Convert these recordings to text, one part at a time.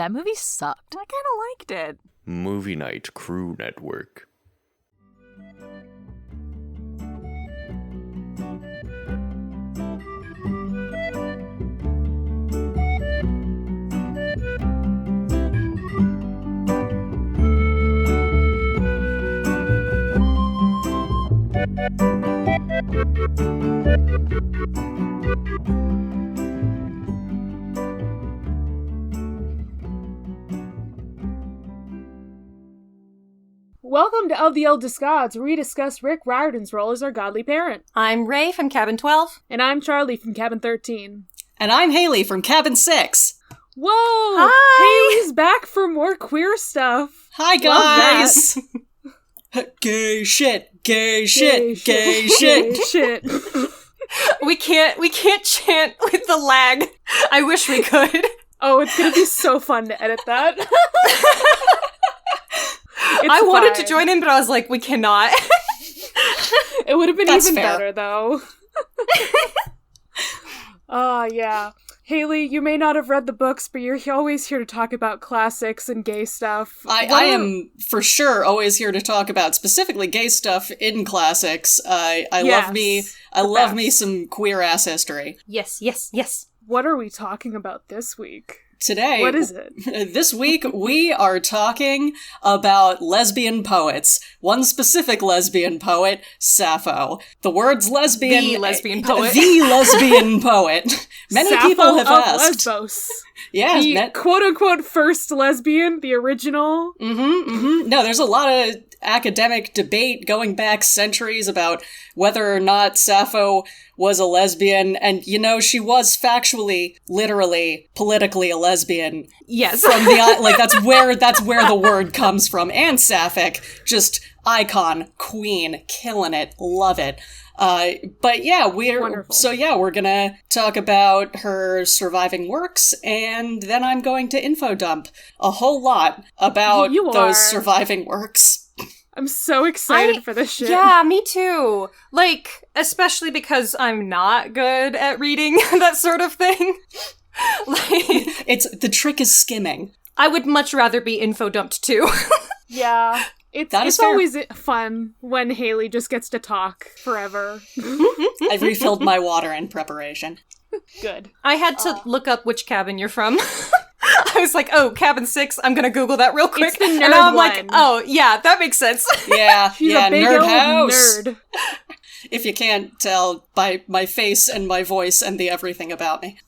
That movie sucked. I kind of liked it. Movie Night Crew Network. Welcome to Of the Eldest Gods, where we discuss Rick Riordan's role as our godly parent. I'm Ray from Cabin 12. And I'm Charlie from Cabin 13. And I'm Haley from Cabin 6. Whoa! Hi! Haley's back for more queer stuff. Hi, guys! Gay shit, gay shit, gay shit. Shit. We can't chant with the lag. I wish we could. Oh, it's gonna be so fun to edit that. I wanted to join in, but I was like, we cannot. It would have been That's even fair. better, though. Yeah. Haley, you may not have read the books, but you're always here to talk about classics and gay stuff. I am for sure always here to talk about specifically gay stuff in classics. I love me some queer ass history. Yes, yes, yes. What are we talking about this week? Today, What is it? This week, we are talking about lesbian poets. One specific lesbian poet, Sappho. The words lesbian... The lesbian poet. The lesbian poet. Many Sappho people have of asked. Lesbos. Yeah. The quote-unquote first lesbian, the original. No, there's a lot of academic debate going back centuries about whether or not Sappho was a lesbian, and she was factually, literally, politically a lesbian. Yes. From the that's where the word comes from. And Sapphic, just icon, queen, killing it, love it. But yeah, we're gonna talk about her surviving works, and then I'm going to info dump a whole lot about those surviving works. I'm so excited for this shit. Yeah, me too. Especially because I'm not good at reading that sort of thing. The trick is skimming. I would much rather be info dumped too. Yeah. It's always fun when Haley just gets to talk forever. I've refilled my water in preparation. Good. I had to look up which cabin you're from. I was like, oh, Cabin 6, I'm gonna Google that real quick. It's the nerd and now I'm one. like, oh, yeah, that makes sense. Yeah, She's a big nerd old house. nerd. If you can't tell by my face and my voice and the everything about me.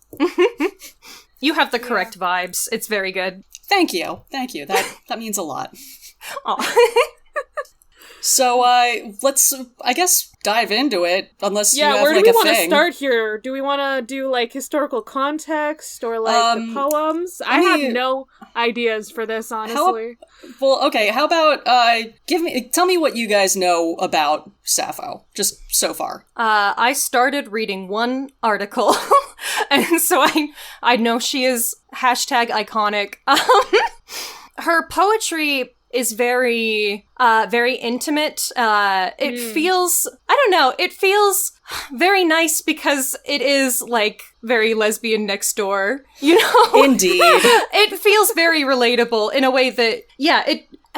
You have the correct vibes. It's very good. Thank you. That means a lot. Aw. So, let's, I guess, dive into it, unless you have, where do we want to thing. start here? Do we want to do, historical context, or, the poems? I have no ideas for this, honestly. How about, tell me what you guys know about Sappho, just so far. I started reading one article, and so I know she is #iconic. Her poetry is very intimate. It feels, I don't know, it feels very nice because it is, very lesbian next door, Indeed. It feels very relatable in a way that,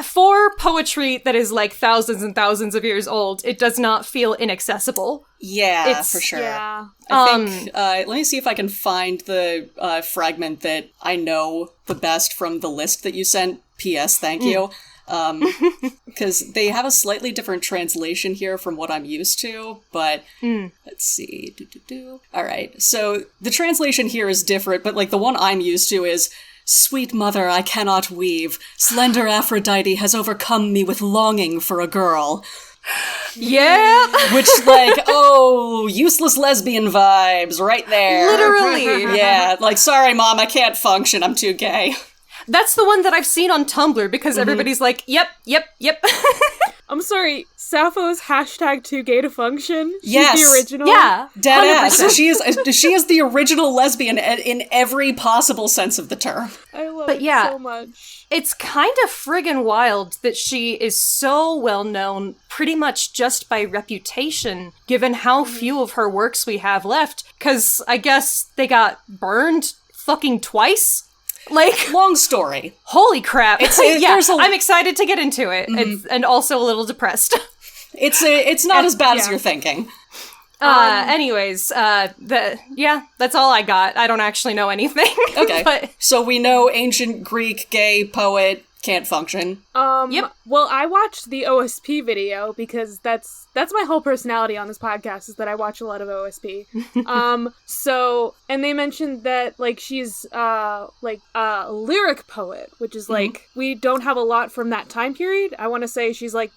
for poetry that is, thousands and thousands of years old, it does not feel inaccessible. Yeah, for sure. Yeah. I think, let me see if I can find the fragment that I know the best from the list that you sent. P.S. Thank you. Because they have a slightly different translation here from what I'm used to, but let's see. Alright, so the translation here is different, but the one I'm used to is, "Sweet mother, I cannot weave. Slender Aphrodite has overcome me with longing for a girl." Yeah! Which, useless lesbian vibes right there. Literally! Yeah, sorry mom, I can't function, I'm too gay. That's the one that I've seen on Tumblr because everybody's like, yep. I'm sorry, Sappho's #too gay to function? She's Yes. the original? Yeah. Dead ass. 100%. She is the original lesbian in every possible sense of the term. I love But it yeah. so much. It's kind of friggin' wild that she is so well known pretty much just by reputation, given how few of her works we have left, because I guess they got burned fucking twice? Like, long story. holy crap. Yeah, I'm excited to get into it. And also a little depressed. It's not as bad as you're thinking. Anyways, that's all I got. I don't actually know anything. Okay. But so we know ancient Greek gay poet can't function. Yep. Well, I watched the OSP video because that's my whole personality on this podcast is that I watch a lot of OSP. So, and they mentioned that, like, she's, like, a lyric poet, which is, like, we don't have a lot from that time period. I want to say she's, like,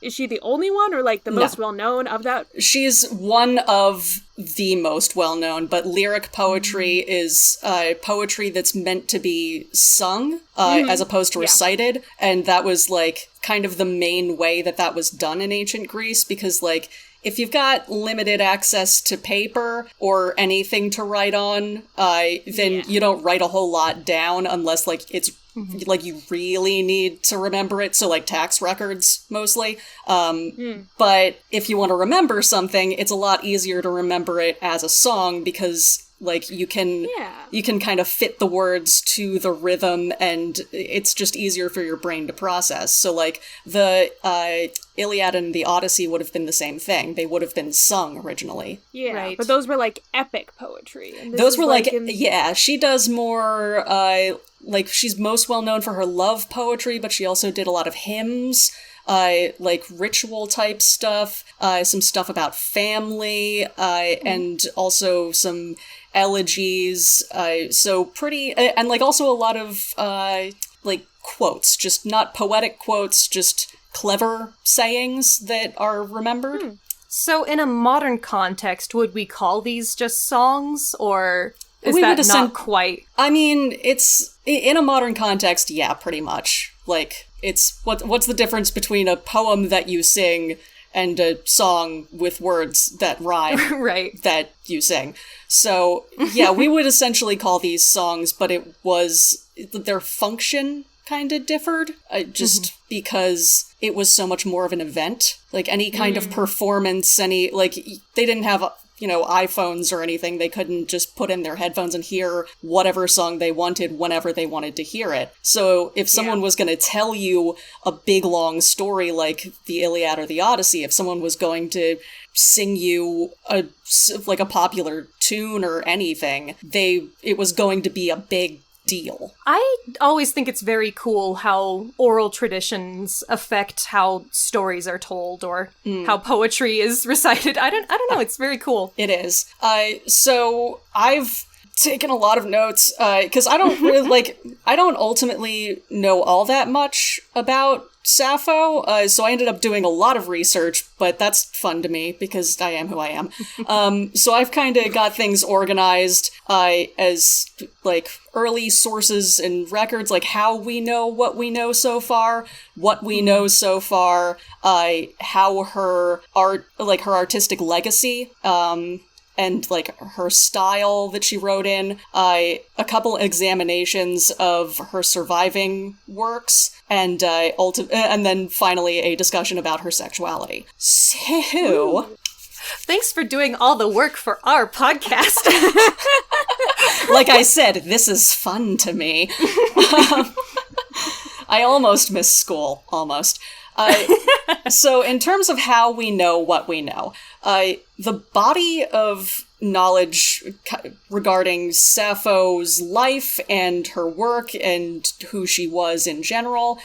is she the only one, or, like, the most well-known of that? She's one of the most well-known, but lyric poetry is poetry that's meant to be sung as opposed to recited, and that was, like, kind of the main way that was done in ancient Greece, because, like, if you've got limited access to paper or anything to write on, then you don't write a whole lot down unless, like, it's like you really need to remember it. So, like, tax records mostly. But if you want to remember something, it's a lot easier to remember it as a song because, like, you can kind of fit the words to the rhythm, and it's just easier for your brain to process. So, like, the Iliad and the Odyssey would have been the same thing. They would have been sung originally. Yeah, right. But those were, like, epic poetry. And those were, like she does more, like, she's most well known for her love poetry, but she also did a lot of hymns, like ritual type stuff, some stuff about family, and also some elegies, so pretty, and, like, also a lot of, like, quotes, just not poetic quotes, just clever sayings that are remembered. So in a modern context, would we call these just songs, or is that not quite? I mean, it's, in a modern context, yeah, pretty much. Like, it's, what's the difference between a poem that you sing and a song with words that rhyme right. that you sing? So, yeah, we would essentially call these songs, but it was, their function kind of differed, just because it was so much more of an event. Like, any kind of performance, like, they didn't have, iPhones or anything. They couldn't just put in their headphones and hear whatever song they wanted whenever they wanted to hear it. So if someone was going to tell you a big, long story like the Iliad or the Odyssey, if someone was going to sing you a popular tune or anything, it was going to be a big deal. I always think it's very cool how oral traditions affect how stories are told or how poetry is recited. I don't know, it's very cool. It is. So I've taken a lot of notes, because I don't really, I don't ultimately know all that much about Sappho, so I ended up doing a lot of research, but that's fun to me because I am who I am. So I've kind of got things organized as, like, early sources and records, like how we know what we know so far, how her art, like, her artistic legacy, and, like, her style that she wrote in, a couple examinations of her surviving works, and then finally a discussion about her sexuality. So, thanks for doing all the work for our podcast. Like I said, this is fun to me. I almost miss school, almost. So in terms of how we know what we know, the body of knowledge regarding Sappho's life and her work and who she was in general,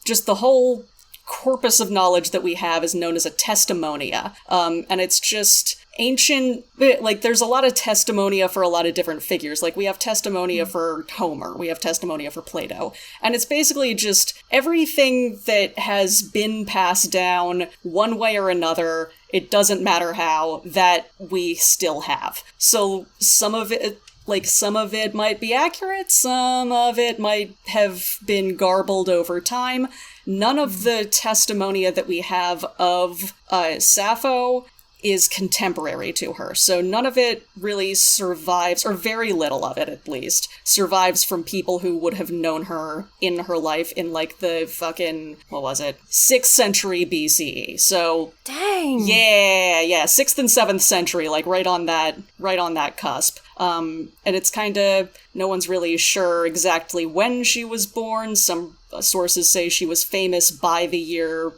just the whole corpus of knowledge that we have is known as a testimonia. And it's just ancient, like, there's a lot of testimonia for a lot of different figures. Like, we have testimonia for Homer, we have testimonia for Plato, and it's basically just everything that has been passed down one way or another, it doesn't matter how, that we still have. So some of it might be accurate, some of it might have been garbled over time. None of the testimonia that we have of Sappho is contemporary to her, so none of it really survives, or very little of it at least, survives from people who would have known her in her life in, like, the fucking, 6th century BCE, so... Dang! Yeah, 6th and 7th century, like, right on that cusp. And it's kind of No one's really sure exactly when she was born. Some sources say she was famous by the year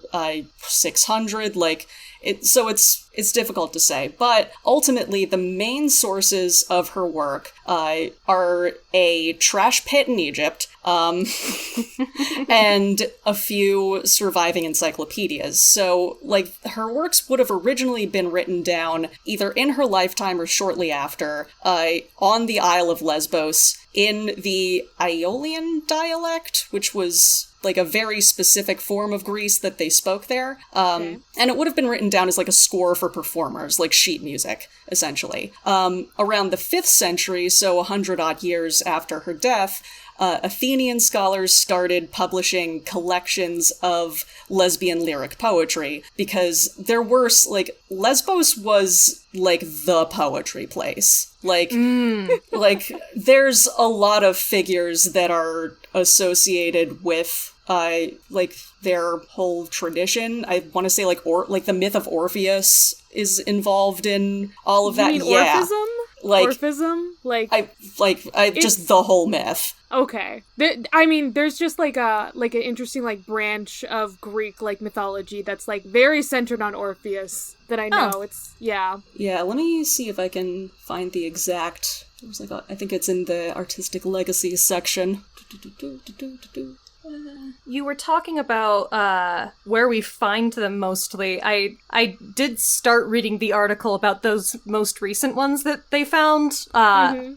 600, so it's difficult to say, but ultimately the main sources of her work are a trash pit in Egypt, and a few surviving encyclopedias. So, her works would have originally been written down either in her lifetime or shortly after, on the Isle of Lesbos in the Aeolian dialect, which was a very specific form of Greece that they spoke there. And it would have been written down as a score for performers, like sheet music, essentially. Around the 5th century, so 100-odd years after her death, Athenian scholars started publishing collections of lesbian lyric poetry, because there were, Lesbos was, the poetry place. There's a lot of figures that are associated with, their whole tradition. I want to say, the myth of Orpheus is involved in all of that. You mean Orphism? Orphism? Just the whole myth. Okay. There's just an interesting branch of Greek mythology that's very centered on Orpheus that I know. It's yeah, let me see if I can find the exact. I think it's in the artistic legacy section. You were talking about where we find them mostly. I did start reading the article about those most recent ones that they found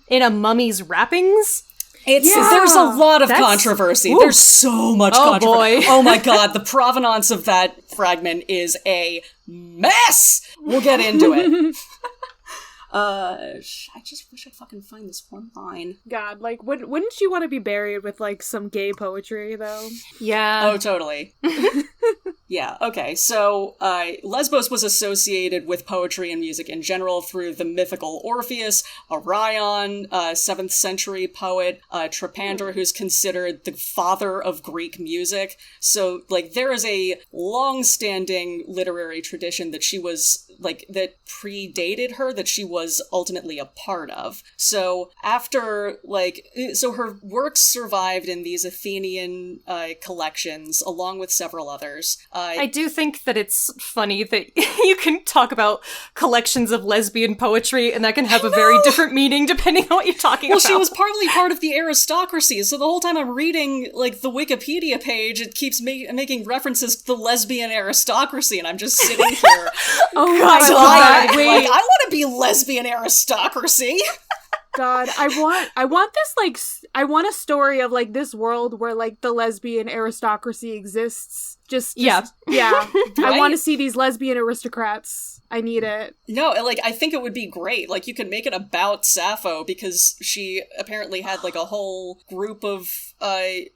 in a mummy's wrappings. There's a lot of controversy. Ooh. There's so much controversy. Boy. Oh my god, the provenance of that fragment is a mess! We'll get into it. I just wish I fucking find this one line. God, wouldn't you want to be buried with, some gay poetry, though? Yeah. Oh, totally. Yeah, okay, so, Lesbos was associated with poetry and music in general through the mythical Orpheus, Orion, 7th century poet, Trepander, who's considered the father of Greek music. So, there is a long-standing literary tradition that she was, that predated her, that she was ultimately a part of. So, after, so her works survived in these Athenian collections, along with several others. I do think that it's funny that you can talk about collections of lesbian poetry and that can have a very different meaning depending on what you're talking about. Well, she was partly part of the aristocracy, so the whole time I'm reading, the Wikipedia page, it keeps making references to the lesbian aristocracy, and I'm just sitting here. Oh my god, wait. I want to be lesbian aristocracy. God, I want this, I want a story of, this world where, the lesbian aristocracy exists. Yeah. Right? I want to see these lesbian aristocrats. I need it. No, I think it would be great. You could make it about Sappho, because she apparently had, a whole group of, a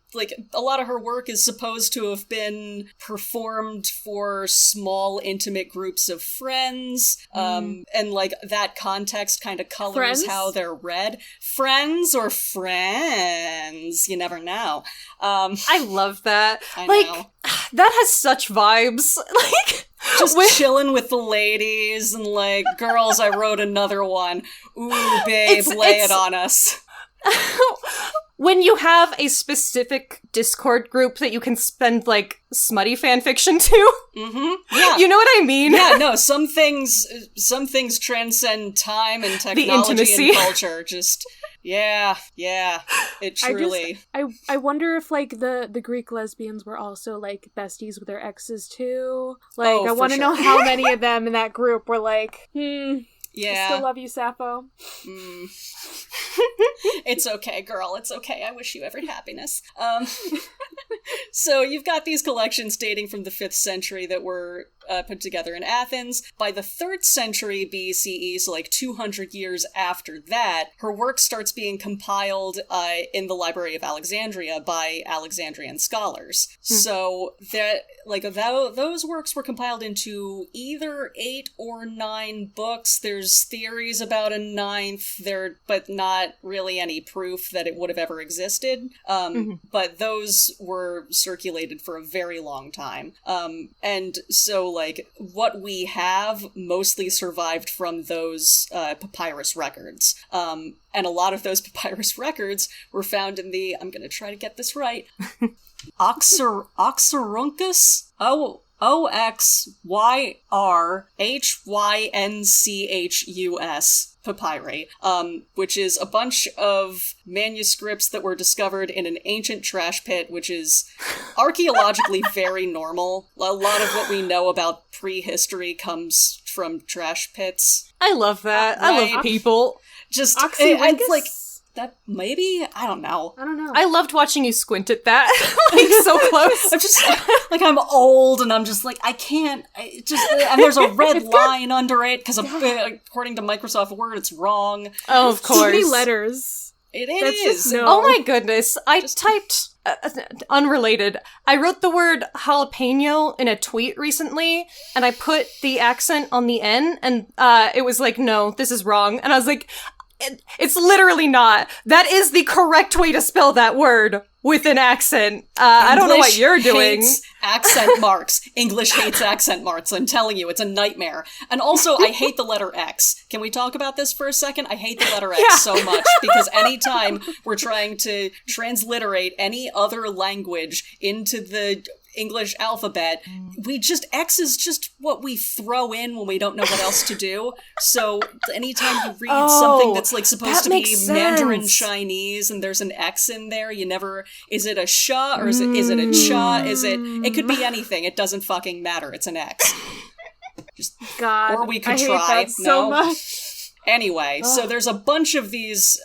lot of her work is supposed to have been performed for small, intimate groups of friends, and, that context kind of colors friends? How they're read. Friends or friends, you never know. I love that. I know. That has such vibes. Just chilling with the ladies and girls, I wrote another one. Ooh, babe, lay it on us. When you have a specific Discord group that you can spend, smutty fanfiction to. Mm-hmm. Yeah. You know what I mean? Yeah, no, some things transcend time and technology and culture. Just, yeah, it truly. I wonder if, the Greek lesbians were also, besties with their exes, too. I want to know how many of them in that group were yeah. I still love you, Sappho. It's okay, girl. It's okay. I wish you every happiness. So you've got these collections dating from the 5th century that were put together in Athens. By the 3rd century BCE, so 200 years after that, her work starts being compiled in the Library of Alexandria by Alexandrian scholars. So that those works were compiled into either 8 or 9 books. There's theories about a 9th, but not really any proof that it would have ever existed. But those were circulated for a very long time. And so like, what we have mostly survived from those papyrus records. And a lot of those papyrus records were found in the, I'm gonna try to get this right, Oxyrhynchus? Oxyrhynchus papyri, which is a bunch of manuscripts that were discovered in an ancient trash pit, which is archaeologically very normal. A lot of what we know about prehistory comes from trash pits. I love that. Right? I love people. Just, Oxyrhynchus? it's like, that maybe? I don't know. I loved watching you squint at that. Like, so close. I'm just, like, I'm old, and I'm just like, I can't, and there's a red line under it, because according to Microsoft Word, it's wrong. Oh, of course. Too many letters. It That's is. just no. Oh my goodness. I typed, unrelated, I wrote the word jalapeno in a tweet recently, and I put the accent on the N, and it was like, no, this is wrong. And I was like, it's literally not. That is the correct way to spell that word with an accent. I don't know what you're doing. Hates accent marks. English hates accent marks. I'm telling you, it's a nightmare. And also, I hate the letter X. Can we talk about this for a second? I hate the letter X so much, because anytime we're trying to transliterate any other language into the English alphabet, X is just what we throw in when we don't know what else to do. So anytime you read something that's like supposed to be Mandarin Chinese and there's an X in there, you never, is it a sha or is it a cha? It could be anything. It doesn't fucking matter. It's an X. God, or we could I hate try. that so much. Anyway, so there's a bunch of these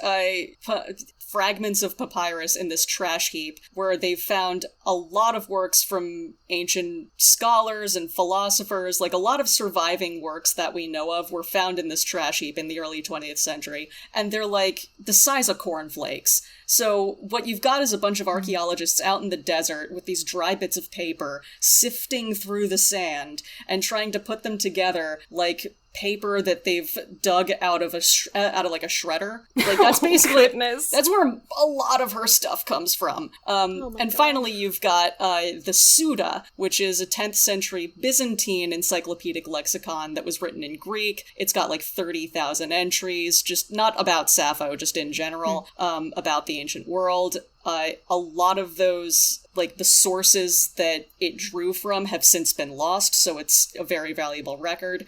fragments of papyrus in this trash heap where they've found a lot of works from ancient scholars and philosophers. Like, a lot of surviving works that we know of were found in this trash heap in the early 20th century, and they're like the size of cornflakes. So what you've got is a bunch of archaeologists out in the desert with these dry bits of paper, sifting through the sand and trying to put them together like paper that they've dug out of like a shredder. Like, that's basically that's where a lot of her stuff comes from. And finally, you've got the Suda, which is a 10th century Byzantine encyclopedic lexicon that was written in Greek. It's got like 30,000 entries, just not about Sappho, just in general, about the ancient world. A lot of those, like, the sources that it drew from have since been lost, so it's a very valuable record.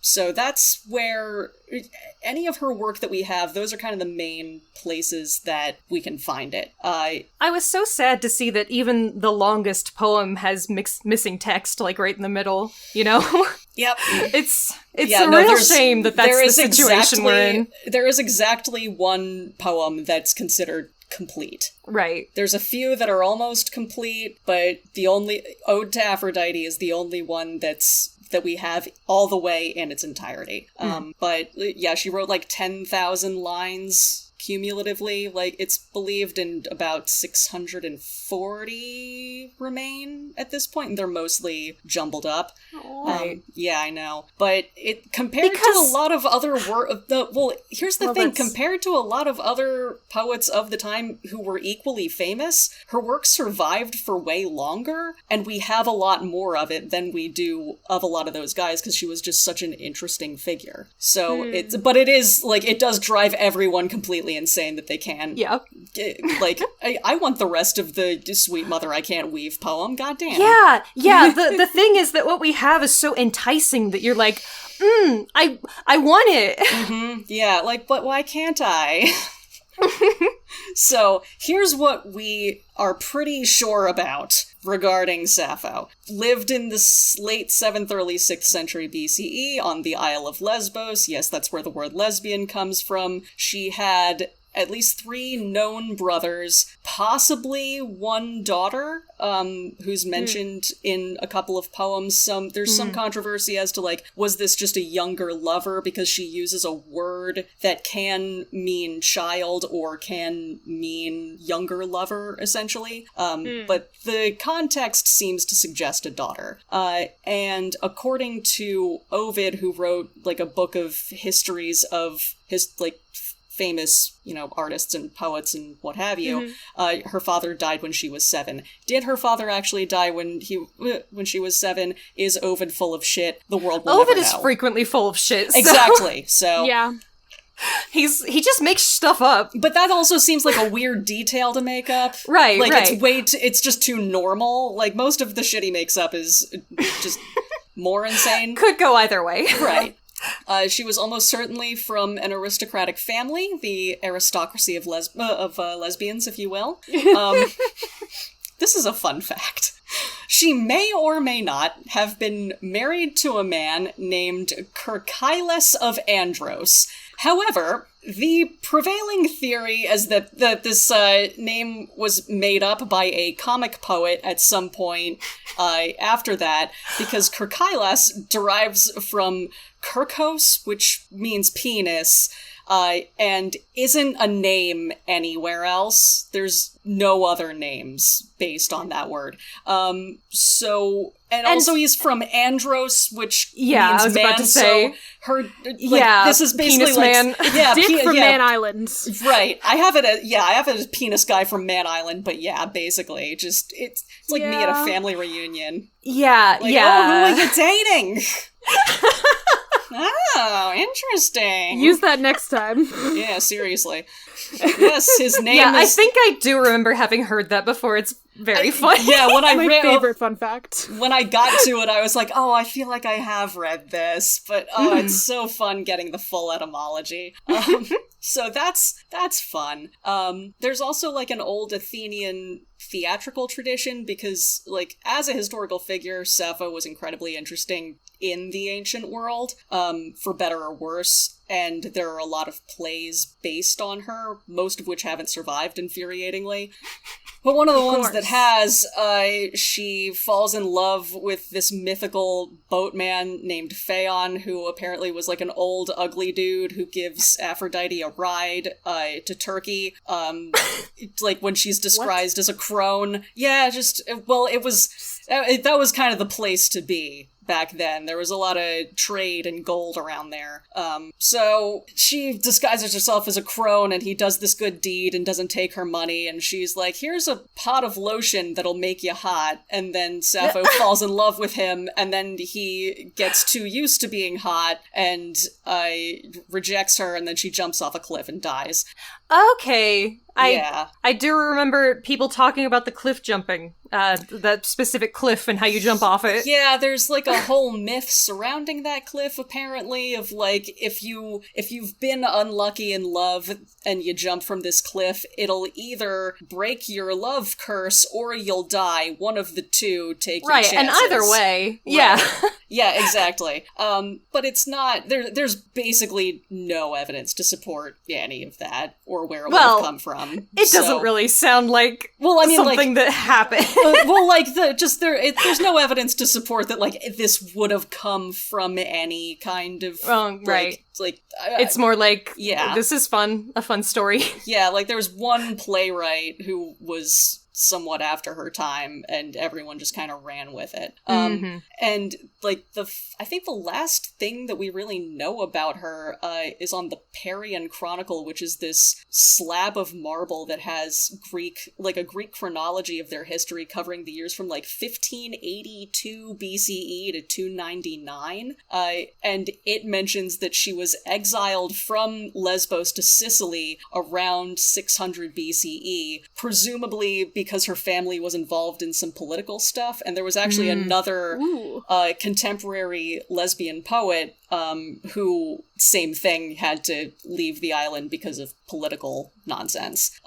So that's where any of her work that we have, those are kind of the main places that we can find it. I was so sad to see that even the longest poem has missing text, like, right in the middle, you know? Yep. It's a real shame that that's the situation we're in. There is exactly one poem that's considered complete. Right. There's a few that are almost complete, but the only Ode to Aphrodite is the only one that we have all the way in its entirety. But yeah, she wrote like 10,000 lines cumulatively. Like, it's believed in about 640 remain at this point, and they're mostly jumbled up. Yeah, I know. But it compared to a lot of other here's the thing, compared to a lot of other poets of the time who were equally famous, her work survived for way longer, and we have a lot more of it than we do of a lot of those guys, because she was just such an interesting figure. So but it is, like, it does drive everyone completely insane that they can. Yeah. Like, I want the rest of the Sweet Mother I Can't Weave poem, goddamn. Yeah. The thing is that what we have is so enticing that you're like, I want it. Mm-hmm. Yeah, like, but why can't I? So, here's what we are pretty sure about regarding Sappho. Lived in the late 7th, early 6th century BCE on the Isle of Lesbos. Yes, that's where the word lesbian comes from. She had at least 3 known brothers, possibly 1 daughter, who's mentioned in a couple of poems. There's some controversy as to, like, was this just a younger lover, because she uses a word that can mean child or can mean younger lover, essentially. But the context seems to suggest a daughter. And according to Ovid, who wrote, like, a book of histories of his, like, famous, artists and poets and what have you. Her father died when she was 7. Did her father actually die when she was 7? Is Ovid full of shit? The world will never Ovid know. is frequently full of shit. So. Exactly. So Yeah. He just makes stuff up. But that also seems like a weird detail to make up. Right, like, right. It's just too normal. Like, most of the shit he makes up is just more insane. Could go either way. Right. She was almost certainly from an aristocratic family, the aristocracy of lesbians, if you will. This is a fun fact. She may or may not have been married to a man named Kirkilas of Andros. However, the prevailing theory is that this name was made up by a comic poet at some point after that, because Kirkilas derives from Kirkos, which means penis, and isn't a name anywhere else. There's no other names based on that word. And also he's from Andros, which means I was man, about to say. So this is basically penis man. Dick from Man Island. Right. I have it as penis guy from Man Island, but yeah, basically, just, it's like me at a family reunion. Yeah, Like, yeah. oh, who are you dating? Oh, interesting. Use that next time. Yeah, seriously. Yes, his name Yeah, is... I think I do remember having heard that before. It's very funny. Yeah, when I My read... favorite fun fact. When I got to it, I was like, oh, I feel like I have read this, but it's so fun getting the full etymology. So that's fun. There's also, like, an old Athenian theatrical tradition, because, like, as a historical figure, Sappho was incredibly interesting in the ancient world, for better or worse, and there are a lot of plays based on her, most of which haven't survived, infuriatingly. But one of the ones that has, she falls in love with this mythical boatman named Phaon, who apparently was like an old, ugly dude who gives Aphrodite a ride to Turkey, like when she's disguised as a crone. Yeah, that was kind of the place to be. Back then, there was a lot of trade and gold around there. So she disguises herself as a crone, and he does this good deed and doesn't take her money, and she's like, here's a pot of lotion that'll make you hot. And then Sappho falls in love with him, and then he gets too used to being hot and rejects her, and then she jumps off a cliff and dies. Okay. I do remember people talking about the cliff jumping, that specific cliff and how you jump off it. Yeah, there's like a whole myth surrounding that cliff, apparently, of like, if you've been unlucky in love and you jump from this cliff, it'll either break your love curse or you'll die. One of the two, take your chances. Right, and either way, yeah. Right. Yeah, exactly. But it's not, there's basically no evidence to support any of that, or where it would have come from. It doesn't really sound like something that happened. There's no evidence to support that, like, this would have come from any kind of, right. It's more like, this is fun, a fun story. Yeah, like, there was one playwright who was somewhat after her time, and everyone just kind of ran with it. And, like, I think the last thing that we really know about her is on the Parian Chronicle, which is this slab of marble that has a Greek chronology of their history covering the years from, like, 1582 BCE to 299. And it mentions that she was exiled from Lesbos to Sicily around 600 BCE, presumably because her family was involved in some political stuff, and there was actually another contemporary lesbian poet who, same thing, had to leave the island because of political nonsense.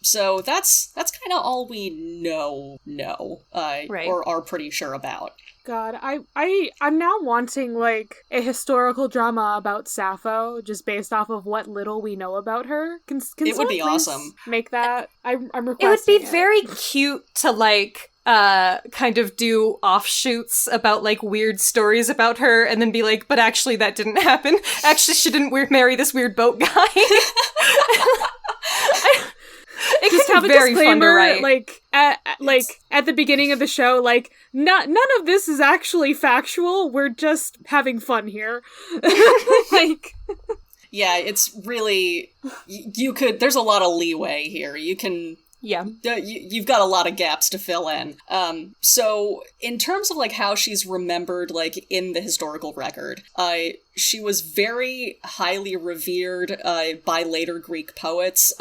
So that's kind of all we know, or are pretty sure about. God, I'm now wanting, like, a historical drama about Sappho, just based off of what little we know about her. Can it would be awesome. Make that? I'm requesting it. Would be very cute to, like, kind of do offshoots about, like, weird stories about her, and then be like, but actually that didn't happen. Actually, she didn't marry this weird boat guy. It just have a very disclaimer, like at the beginning of the show, like, none of this is actually factual. We're just having fun here. Like, Yeah, it's really, there's a lot of leeway here. You can... Yeah. You've got a lot of gaps to fill in. So in terms of like how she's remembered like in the historical record, she was very highly revered by later Greek poets.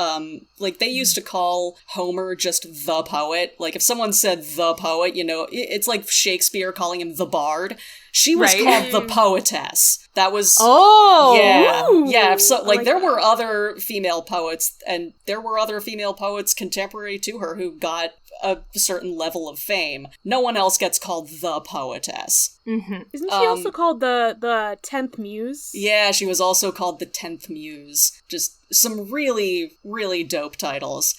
Like they used to call Homer just the poet. Like if someone said the poet, you know, it's like Shakespeare calling him the bard. She was called the poetess. That was... Oh! Yeah. Ooh, Yeah. So, like, there that. were other female poets, and there were other female poets contemporary to her who got a certain level of fame. No one else gets called the poetess. Mm-hmm. Isn't she also called the 10th Muse? Yeah, she was also called the 10th Muse. Just some really, really dope titles.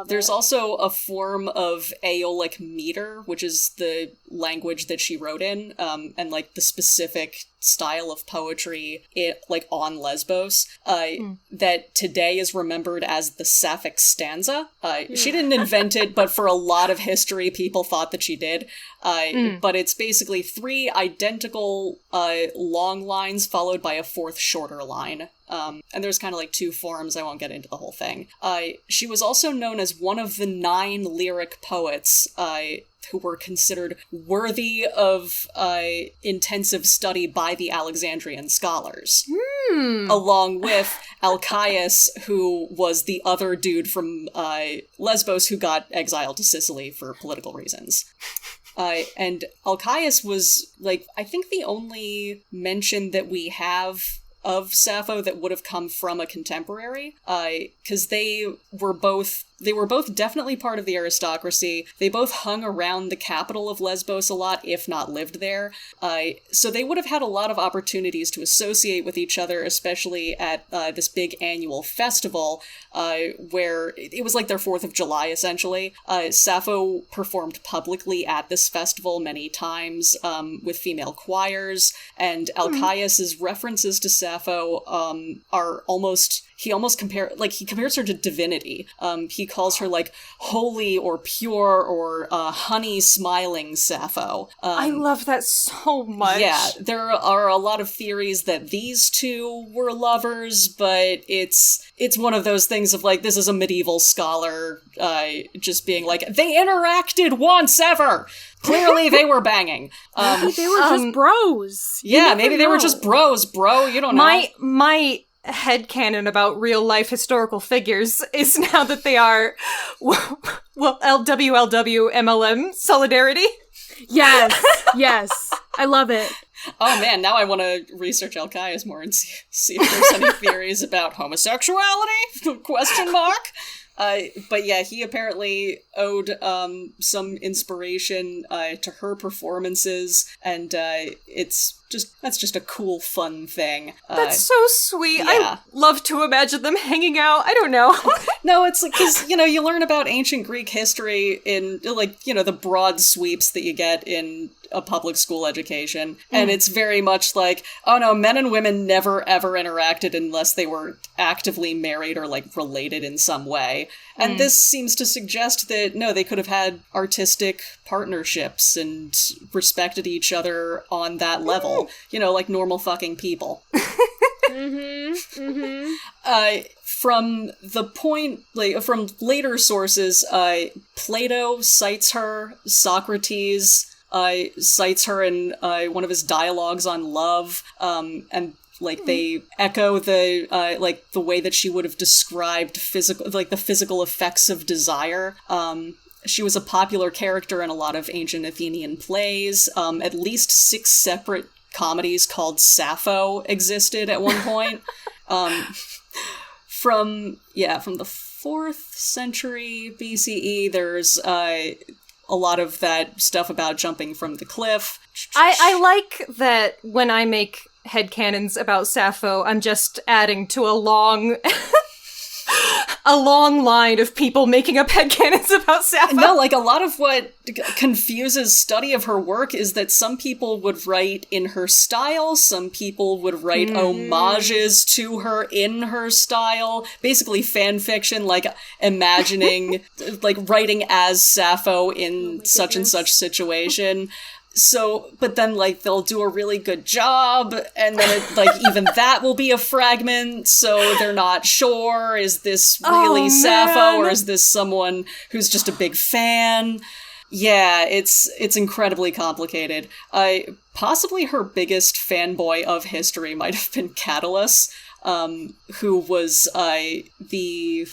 There's also a form of Aeolic meter, which is the language that she wrote in, and like the specific style of poetry like on Lesbos, that today is remembered as the Sapphic stanza. She didn't invent it, but for a lot of history, people thought that she did. But it's basically 3 identical long lines followed by a 4th shorter line. And there's kind of like 2 forms. I won't get into the whole thing. She was also known as one of the 9 lyric poets who were considered worthy of intensive study by the Alexandrian scholars. Along with Alcaius, who was the other dude from Lesbos who got exiled to Sicily for political reasons. And Alcaius was, like, I think the only mention that we have of Sappho that would have come from a contemporary, because they were both definitely part of the aristocracy. They both hung around the capital of Lesbos a lot, if not lived there. So they would have had a lot of opportunities to associate with each other, especially at this big annual festival, where it was like their 4th of July, essentially. Sappho performed publicly at this festival many times with female choirs, and Alcaius's references to Sappho are almost... He compares her to divinity. He calls her, like, holy or pure or honey-smiling Sappho. I love that so much. Yeah, there are a lot of theories that these two were lovers, but it's one of those things of, like, this is a medieval scholar just being like, they interacted once ever! Clearly they were banging. Maybe they were just bros. Yeah, maybe they were just bros, bro. You don't know. My headcanon about real-life historical figures is now that they are, well, LWLW MLM solidarity. Yes. I love it. Oh man, now I want to research Alcaius more and see if there's any theories about homosexuality? Question mark? But yeah, he apparently owed some inspiration to her performances, and that's just a cool, fun thing. That's so sweet. Yeah. I love to imagine them hanging out. I don't know. No, it's like, because, you learn about ancient Greek history in, like, the broad sweeps that you get in a public school education, and it's very much like, oh no, men and women never ever interacted unless they were actively married or, like, related in some way. And this seems to suggest that, no, they could have had artistic partnerships and respected each other on that level. Like normal fucking people. From the point, like, from later sources, Plato cites her, Socrates cites her in one of his dialogues on love, and like they echo the like the way that she would have described the physical effects of desire. She was a popular character in a lot of ancient Athenian plays. At least 6 separate comedies called Sappho existed at one point. From the 4th century BCE, there's a lot of that stuff about jumping from the cliff. I like that when I make headcanons about Sappho, I'm just adding to a long line of people making up headcanons about Sappho. No, like, a lot of what confuses study of her work is that some people would write in her style, some people would write homages to her in her style, basically fan fiction, like imagining, like, writing as Sappho in such and such situation. So, but then, like, they'll do a really good job, and then, even that will be a fragment, so they're not sure, is this really Sappho, or is this someone who's just a big fan? Yeah, it's incredibly complicated. Possibly her biggest fanboy of history might have been Catullus, who was, he,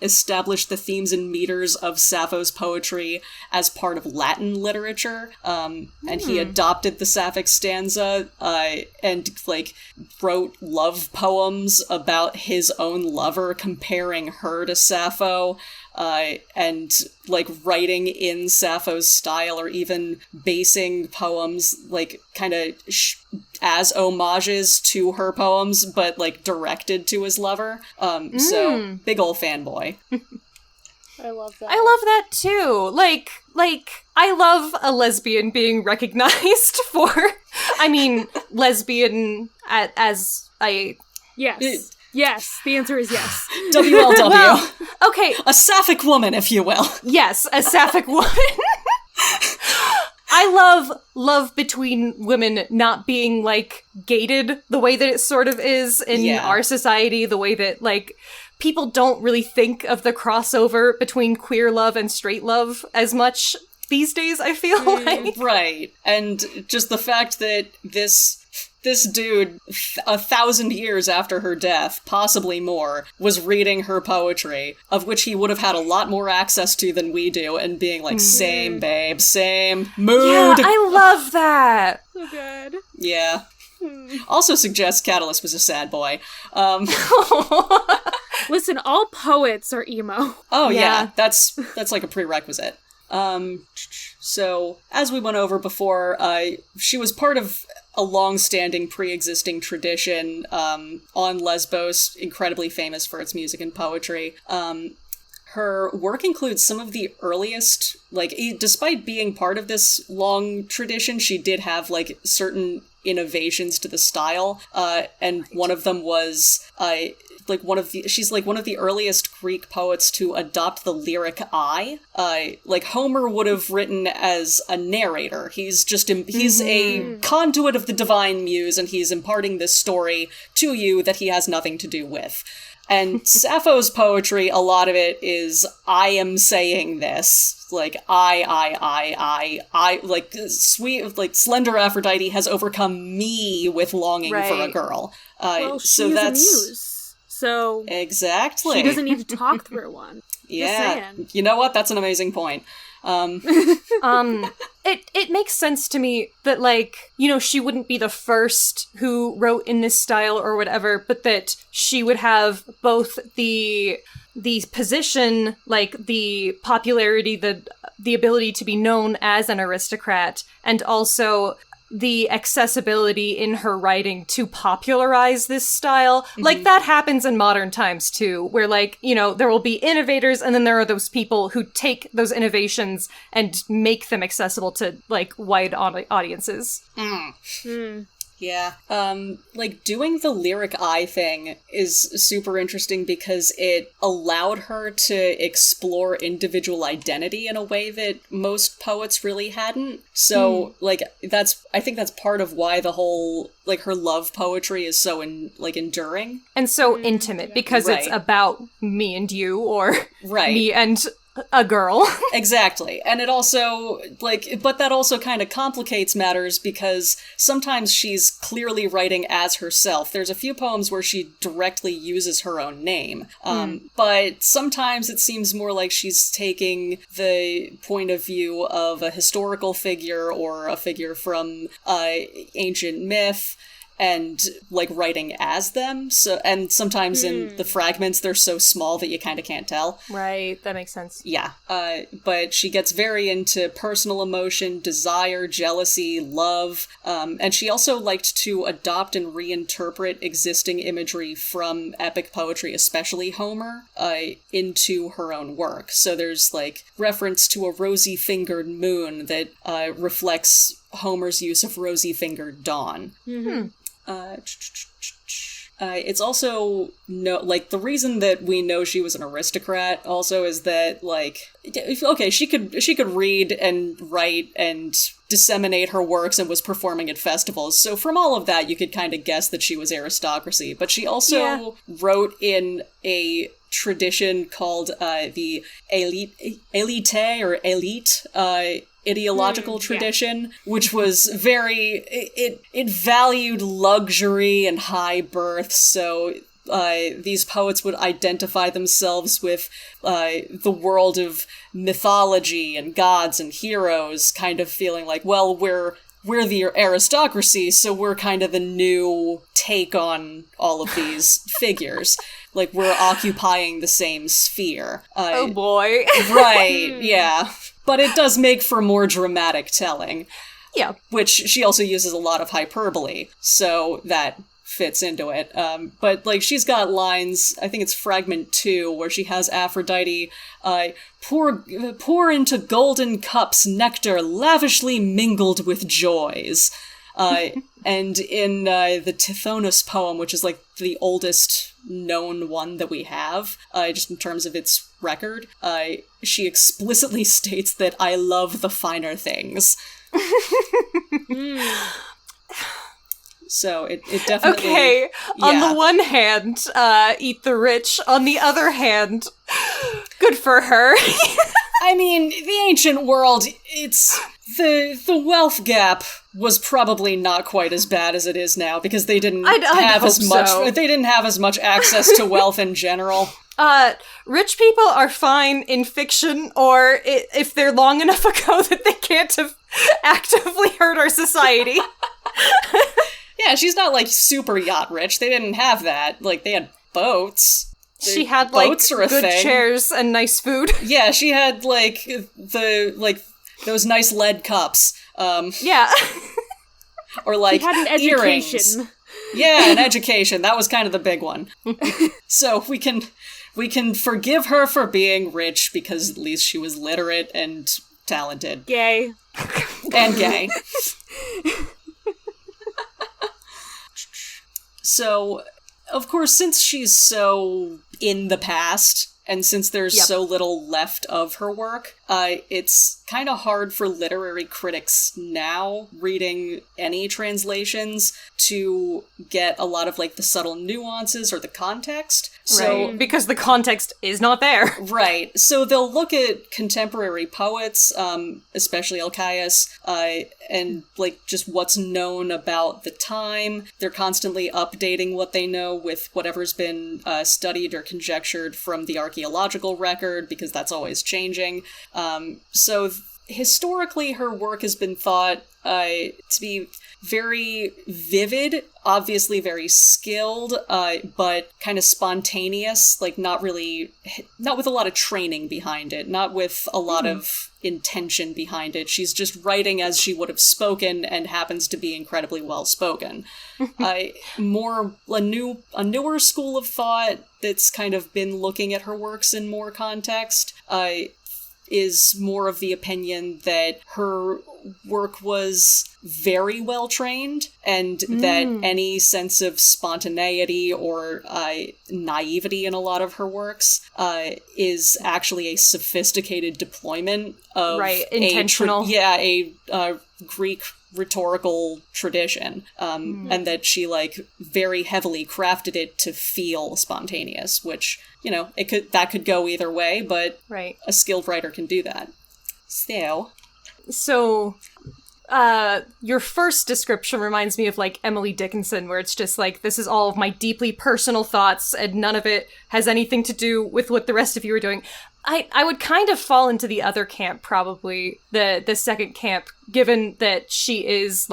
established the themes and meters of Sappho's poetry as part of Latin literature, and he adopted the Sapphic stanza, and, wrote love poems about his own lover, comparing her to Sappho, and, writing in Sappho's style, or even basing poems, as homages to her poems, but, directed to his lover. So, big ol' fanboy. I love that. I love that, too. I love a lesbian being recognized for, lesbian as a... Yes. Yes, the answer is yes. WLW. Well, okay. A Sapphic woman, if you will. Yes, a Sapphic woman. I love between women not being, gated the way that it sort of is in our society, the way that, people don't really think of the crossover between queer love and straight love as much these days, I feel like. Right. And just the fact that this dude, 1,000 years after her death, possibly more, was reading her poetry, of which he would have had a lot more access to than we do, and being same, babe, same, mood! Yeah, I love that! So good. Yeah. Also suggests Catullus was a sad boy. Listen, all poets are emo. Oh, yeah. That's a prerequisite. So, as we went over before, she was part of a long-standing pre-existing tradition on Lesbos, incredibly famous for its music and poetry. Her work includes some of the earliest, despite being part of this long tradition, she did have, certain innovations to the style, and one of them was, she's one of the earliest Greek poets to adopt the lyric I. Homer would have written as a narrator. He's a conduit of the divine muse, and he's imparting this story to you that he has nothing to do with. And Sappho's poetry, a lot of it is, I am saying this. Sweet, slender Aphrodite has overcome me with longing for a girl. Well, so she's that's... a muse. So... Exactly. She doesn't need to talk through one. Yeah. You know what? That's an amazing point. It makes sense to me that, she wouldn't be the first who wrote in this style or whatever, but that she would have both the position, the popularity, the ability to be known as an aristocrat, and also the accessibility in her writing to popularize this style. That happens in modern times too, where there will be innovators, and then there are those people who take those innovations and make them accessible to wide audiences. Yeah. Doing the lyric I thing is super interesting because it allowed her to explore individual identity in a way that most poets really hadn't. So, I think that's part of why the whole, her love poetry is so, enduring. And so intimate, because it's about me and you, or me and a girl. Exactly. And it also, but that also kind of complicates matters because sometimes she's clearly writing as herself. There's a few poems where she directly uses her own name. But sometimes it seems more like she's taking the point of view of a historical figure or a figure from ancient myth, and writing as them. So, and sometimes in the fragments they're so small that you kind of can't tell. Right, that makes sense. Yeah. But she gets very into personal emotion, desire, jealousy, love, and she also liked to adopt and reinterpret existing imagery from epic poetry, especially Homer, into her own work. So there's reference to a rosy-fingered moon that reflects Homer's use of rosy-fingered dawn. It's also the reason that we know she was an aristocrat also is that okay, she could read and write and disseminate her works and was performing at festivals. So from all of that, you could kind of guess that she was aristocracy. But she also wrote in a tradition called the elite or elite ideological tradition, which was it valued luxury and high birth. So these poets would identify themselves with the world of mythology and gods and heroes, kind of feeling like, well, we're the aristocracy, so we're kind of the new take on all of these figures. Like, we're occupying the same sphere. Oh boy. Right, yeah. But it does make for more dramatic telling. Yeah. Which she also uses a lot of hyperbole, so that fits into it. But, she's got lines, I think it's fragment 2, where she has Aphrodite pour into golden cups nectar lavishly mingled with joys. And in the Tithonus poem, which is, the oldest known one that we have, just in terms of its record, she explicitly states that I love the finer things. So it definitely... Okay, on the one hand, eat the rich. On the other hand, good for her. I mean, the ancient world, it's... The wealth gap was probably not quite as bad as it is now, because they didn't have as much... So. They didn't have as much access to wealth in general. Rich people are fine in fiction, or if they're long enough ago that they can't have actively hurt our society. Yeah, she's not, super yacht rich. They didn't have that. They had boats. She had, boats are a good thing. chairs and nice food. Yeah, she had, those nice lead cups. Yeah. Or, she had an earrings. education. Yeah, an education. That was kind of the big one. So we can forgive her for being rich, because at least she was literate and talented. Gay. And gay. So, of course, since she's so in the past, and since there's so little left of her work, it's kind of hard for literary critics now, reading any translations, to get a lot of, the subtle nuances or the context. So, right, because the context is not there. Right. So they'll look at contemporary poets, especially Alcaeus, and, just what's known about the time. They're constantly updating what they know with whatever's been studied or conjectured from the archaeological record, because that's always changing. So historically, her work has been thought to be very vivid, obviously very skilled, but kind of spontaneous, not with a lot of training behind it, not with a lot of intention behind it. She's just writing as she would have spoken, and happens to be incredibly well spoken. A newer school of thought that's kind of been looking at her works in more context, is more of the opinion that her work was very well trained, and that any sense of spontaneity or naivety in a lot of her works is actually a sophisticated deployment of intentional. a Greek rhetorical tradition, and that she very heavily crafted it to feel spontaneous, which that could go either way, but a skilled writer can do that. So, your first description reminds me of Emily Dickinson, where it's just this is all of my deeply personal thoughts, and none of it has anything to do with what the rest of you are doing. I would kind of fall into the other camp, probably the second camp, given that she is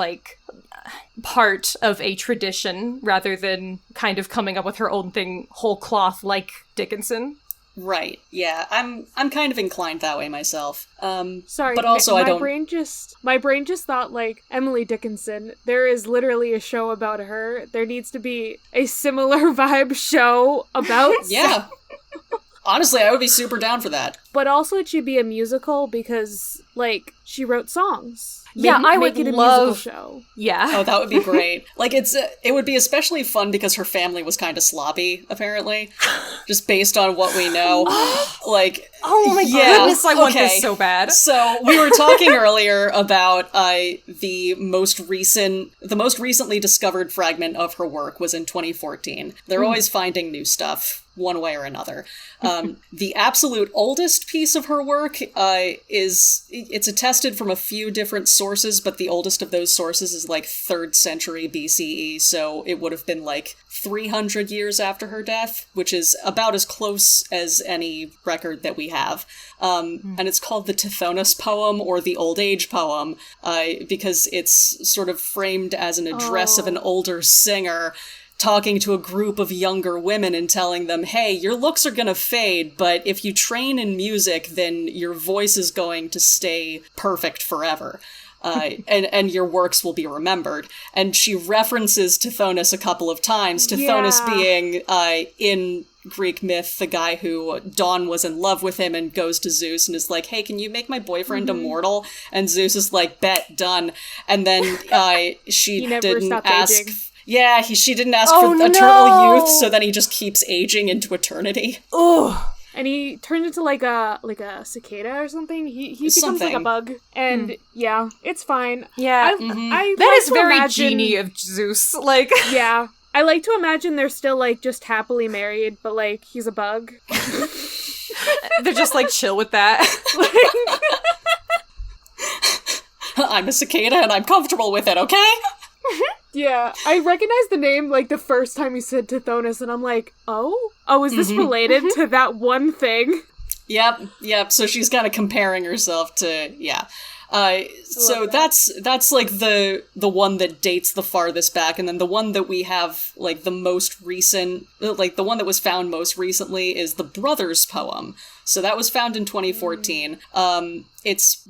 part of a tradition rather than kind of coming up with her own thing whole cloth like Dickinson. Right. Yeah, I'm kind of inclined that way myself. Sorry, but also my brain just thought Emily Dickinson. There is literally a show about her. There needs to be a similar vibe show about. Yeah. Honestly, I would be super down for that. But also it should be a musical because, like, she wrote songs. Yeah, I would make it a love- musical show. Yeah. Oh, that would be great. Like, it would be especially fun because her family was kind of sloppy, apparently. Just based on what we know. Like, Oh my goodness, I want this so bad. So, we were talking earlier about the most recently discovered fragment of her work was in 2014. They're always finding new stuff, one way or another. The absolute oldest piece of her work it's attested from a few different sources, but the oldest of those sources is like 3rd century BCE, so it would have been like 300 years after her death, which is about as close as any record that we have. And it's called the Tithonus poem, or the Old Age poem, because it's sort of framed as an address of an older singer talking to a group of younger women and telling them, hey, your looks are gonna fade, but if you train in music, then your voice is going to stay perfect forever. And your works will be remembered. And she references Tithonus a couple of times, Tithonus being, in Greek myth, the guy who Dawn was in love with him and goes to Zeus and is like, hey, can you make my boyfriend immortal? And Zeus is like, bet, done. And then she didn't ask... Aging. Yeah, she didn't ask for eternal youth, so then he just keeps aging into eternity. Oh. And he turned into like a cicada or something. He becomes like a bug. And yeah, it's fine. Yeah. I That like is to very imagine, genie of Zeus. Like, Yeah. I like to imagine they're still like just happily married, but like he's a bug. they're just like chill with that. I'm a cicada and I'm comfortable with it, okay? Yeah, I recognized the name like the first time you said Tithonus, and I'm like, oh, is this related to that one thing? Yep. So she's kind of comparing herself to, yeah. So that's like the one that dates the farthest back, and then the one that we have like the most recent, like the one that was found most recently is the Brothers poem. So that was found in 2014. It's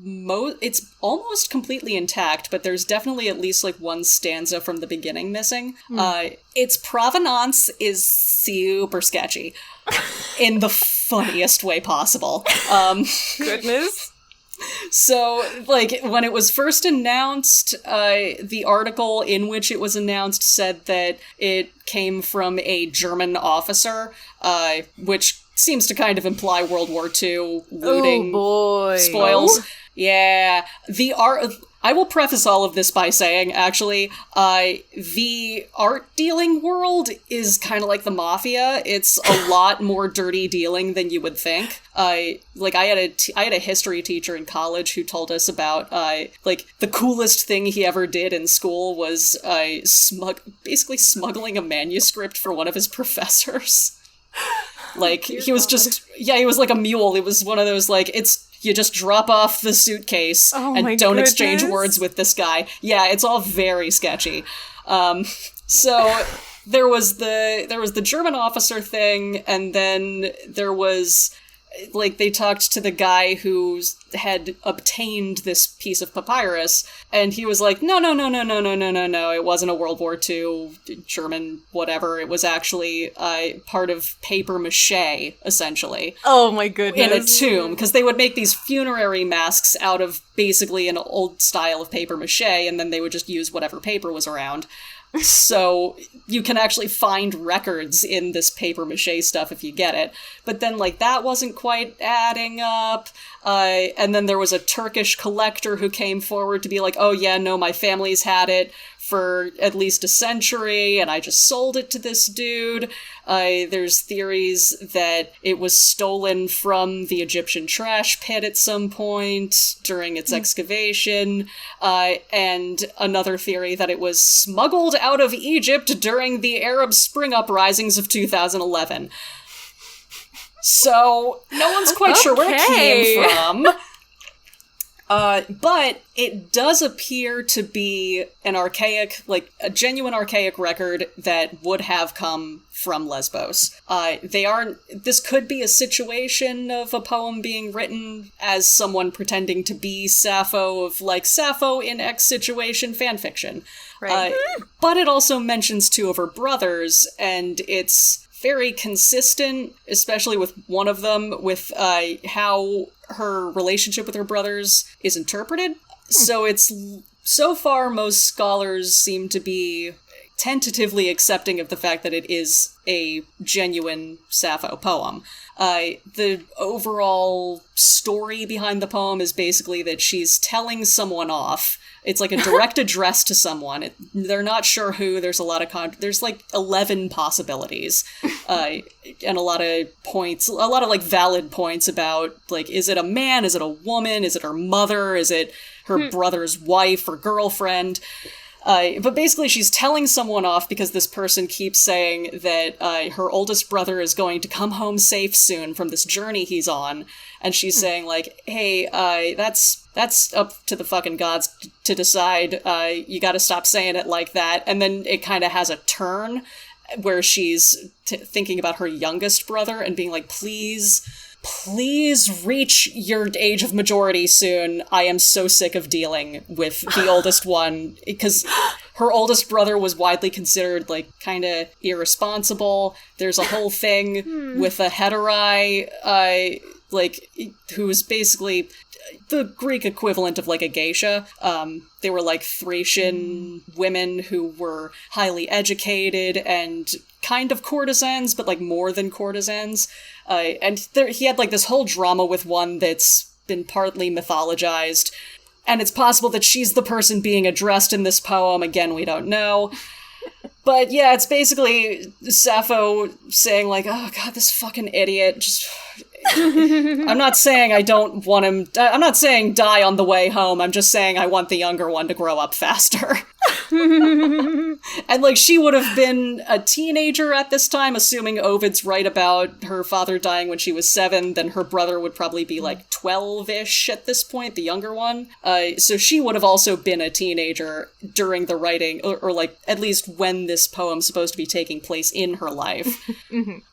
almost completely intact, but there's definitely at least like one stanza from the beginning missing. Its provenance is super sketchy in the funniest way possible. Goodness. So, like, when it was first announced, the article in which it was announced said that it came from a German officer, which seems to kind of imply World War II looting spoils. Yeah. I will preface all of this by saying, actually, the art dealing world is kind of like the mafia. It's a lot more dirty dealing than you would think. I had a history teacher in college who told us about, like, the coolest thing he ever did in school was, basically smuggling a manuscript for one of his professors. Like, he was like a mule. It was one of those, like, you just drop off the suitcase and don't exchange words with this guy. Yeah, it's all very sketchy. So there was the German officer thing, and then there was, like, they talked to the guy who had obtained this piece of papyrus, and he was like, no, it wasn't a World War II German whatever, it was actually part of paper mache, essentially. Oh my goodness. In a tomb, because they would make these funerary masks out of basically an old style of paper mache, and then they would just use whatever paper was around. So you can actually find records in this paper mache stuff if you get it. But then, like, that wasn't quite adding up. And then there was a Turkish collector who came forward to be like, oh yeah, no, my family's had it for at least a century, and I just sold it to this dude. There's theories that it was stolen from the Egyptian trash pit at some point during its excavation, and another theory that it was smuggled out of Egypt during the Arab Spring uprisings of 2011. So, no one's quite sure where it came from. But it does appear to be an archaic, like, a genuine archaic record that would have come from Lesbos. This could be a situation of a poem being written as someone pretending to be Sappho, of, like, Sappho in X situation fanfiction. Right. But it also mentions two of her brothers, and it's very consistent, especially with one of them, with how her relationship with her brothers is interpreted. So so far, most scholars seem to be tentatively accepting of the fact that it is a genuine Sappho poem. The overall story behind the poem is basically that she's telling someone off. It's like a direct address to someone. They're not sure who. There's a lot of there's like 11 possibilities, and a lot of points, a lot of like valid points about like, is it a man? Is it a woman? Is it her mother? Is it her brother's wife or girlfriend? But basically she's telling someone off because this person keeps saying that her oldest brother is going to come home safe soon from this journey he's on. And she's saying, like, hey, that's up to the fucking gods to decide. You gotta stop saying it like that. And then it kind of has a turn where she's thinking about her youngest brother and being like, please reach your age of majority soon. I am so sick of dealing with the oldest one, because her oldest brother was widely considered, like, kind of irresponsible. There's a whole thing with a heteri, like, who's basically the Greek equivalent of, like, a geisha. They were, like, Thracian women who were highly educated and kind of courtesans, but, like, more than courtesans. And he had, like, this whole drama with one that's been partly mythologized. And it's possible that she's the person being addressed in this poem. Again, we don't know. But yeah, it's basically Sappho saying, like, oh god, this fucking idiot, just... I'm not saying I don't want him... I'm not saying die on the way home, I'm just saying I want the younger one to grow up faster. And, like, she would have been a teenager at this time, assuming Ovid's right about her father dying when she was 7, then her brother would probably be, like, 12-ish at this point, the younger one. So she would have also been a teenager during the writing, or like, at least when this poem's supposed to be taking place in her life.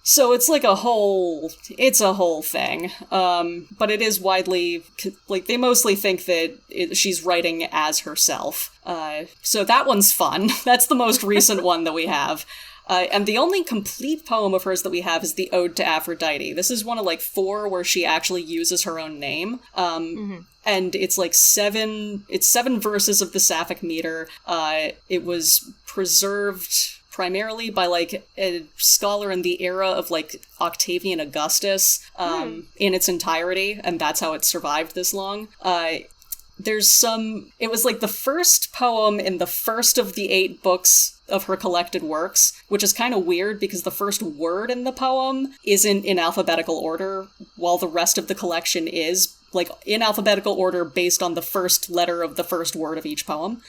So it's like a whole thing. But it is widely, like, they mostly think that she's writing as herself. So that one's fun. That's the most recent one that we have. And the only complete poem of hers that we have is the Ode to Aphrodite. This is one of, like, 4 where she actually uses her own name. And it's, like, 7 verses of the Sapphic meter. It was preserved primarily by, like, a scholar in the era of, like, Octavian Augustus, in its entirety, and that's how it survived this long. It was, like, the first poem in the first of the 8 books of her collected works, which is kind of weird because the first word in the poem isn't in alphabetical order, while the rest of the collection is, like, in alphabetical order based on the first letter of the first word of each poem.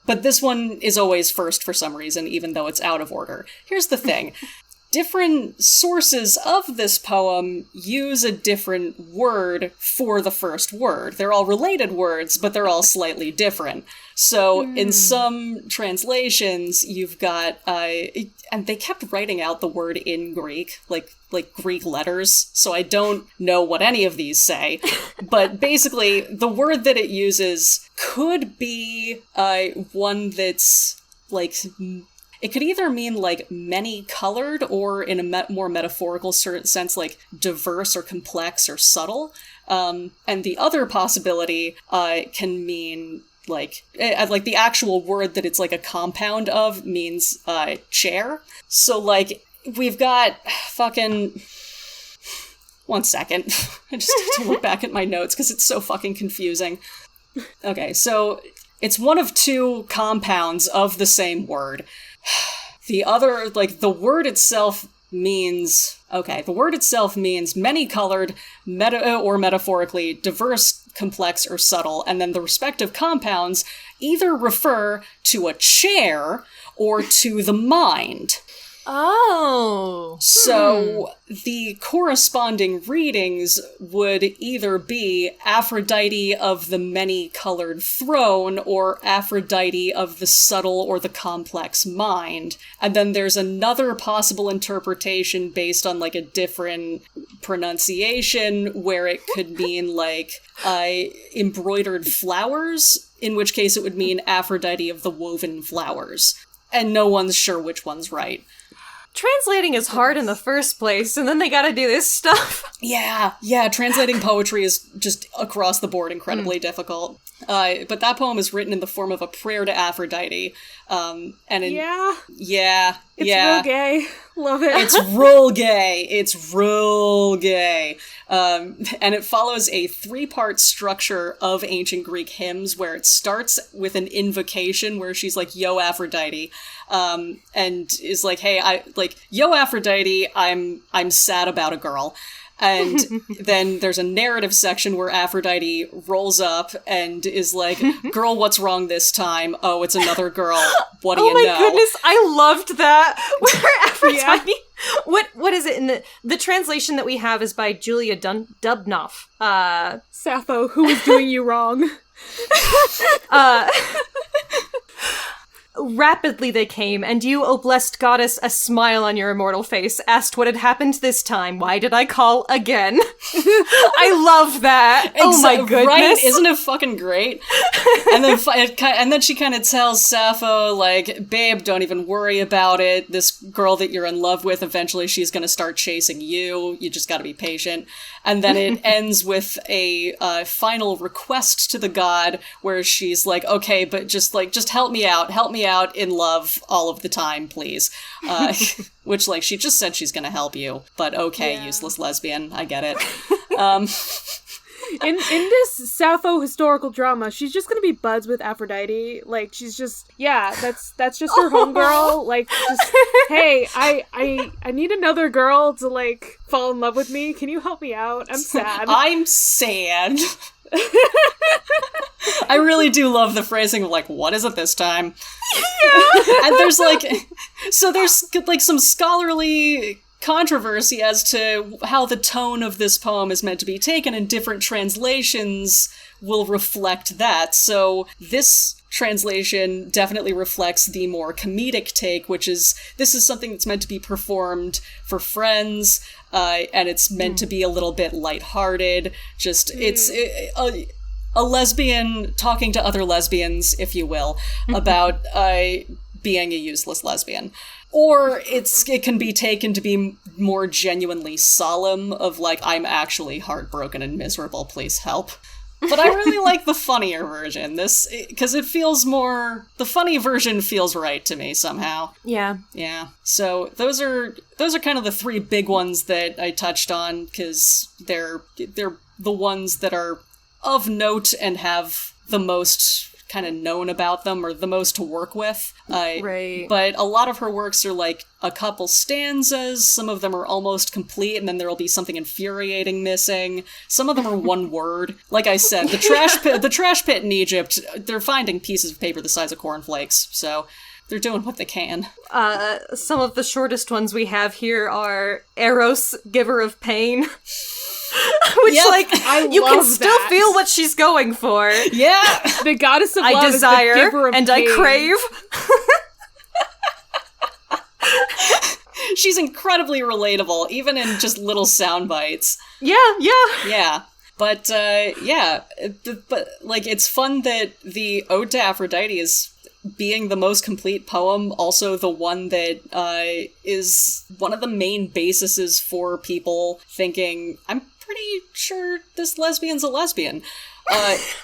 But this one is always first for some reason, even though it's out of order. Here's the thing. Different sources of this poem use a different word for the first word. They're all related words, but they're all slightly different. So in some translations, you've got, and they kept writing out the word in Greek, like Greek letters, so I don't know what any of these say. But basically, the word that it uses could be one that's, like... It could either mean, like, many-colored, or in a more metaphorical sense, like, diverse or complex or subtle. And the other possibility can mean, like the actual word that it's, like, a compound of means chair. So, like, we've got fucking... One second. I just have to look back at my notes, because it's so fucking confusing. Okay, so it's one of 2 compounds of the same word. The other, like, the word itself means many-colored, or metaphorically, diverse, complex, or subtle, and then the respective compounds either refer to a chair or to the mind. Oh. So the corresponding readings would either be Aphrodite of the many-colored throne or Aphrodite of the subtle or the complex mind. And then there's another possible interpretation based on, like, a different pronunciation where it could mean, like, embroidered flowers, in which case it would mean Aphrodite of the woven flowers. And no one's sure which one's right. translating is hard in the first place, and then they gotta do this stuff. Yeah, translating poetry is just across the board incredibly difficult. But that poem is written in the form of a prayer to Aphrodite. It's real gay. Love it. It's real gay. It's real gay. And it follows a 3-part structure of ancient Greek hymns where it starts with an invocation where she's like, yo, Aphrodite. And is like, hey, yo, Aphrodite, I'm sad about a girl. And then there's a narrative section where Aphrodite rolls up and is like, girl, what's wrong this time? Oh, it's another girl. What do you know? Oh my goodness, I loved that. Where Aphrodite... Yeah. What is it in the translation that we have is by Julia Dubnoff. Sappho, who is doing you wrong? Rapidly they came, and you, O blessed goddess, a smile on your immortal face, asked what had happened this time. Why did I call again? I love that. Oh my goodness. Right? Isn't it fucking great? And then she kind of tells Sappho, like, babe, don't even worry about it. This girl that you're in love with, eventually she's gonna start chasing you. You just gotta be patient. And then it ends with a final request to the god where she's like, okay, but just help me out in love all of the time, please. Which, like, she just said she's gonna help you, but okay, useless lesbian, I get it. In this Sappho historical drama, she's just gonna be buds with Aphrodite. Like, she's just, that's just her homegirl. Like, just, hey, I need another girl to, like, fall in love with me. Can you help me out? I'm sad. I'm sad. I really do love the phrasing of, like, what is it this time? Yeah. And there's, like, some scholarly controversy as to how the tone of this poem is meant to be taken, and different translations will reflect that. So this translation definitely reflects the more comedic take, which is, this is something that's meant to be performed for friends, and it's meant to be a little bit lighthearted. Just, it's a lesbian talking to other lesbians, if you will, about being a useless lesbian. Or it can be taken to be more genuinely solemn, of like, I'm actually heartbroken and miserable, please help. But I really like the funnier version, because it feels more, the funny version feels right to me somehow. Yeah. Yeah. So those are kind of the 3 big ones that I touched on, because they're the ones that are of note and have the most kind of known about them, or the most to work with. Right. But a lot of her works are like a couple stanzas, some of them are almost complete, and then there'll be something infuriating missing. Some of them are one word. Like I said, the trash pit in Egypt, they're finding pieces of paper the size of cornflakes, so they're doing what they can. Some of the shortest ones we have here are Eros, giver of pain. Which, like, you can still feel what she's going for. Yeah. The goddess of love I desire, is the giver of and pain. I crave. She's incredibly relatable, even in just little sound bites. Yeah. Yeah. But, but, like, it's fun that the Ode to Aphrodite is being the most complete poem, also the one that is one of the main bases for people thinking, I'm pretty sure this lesbian's a lesbian. Because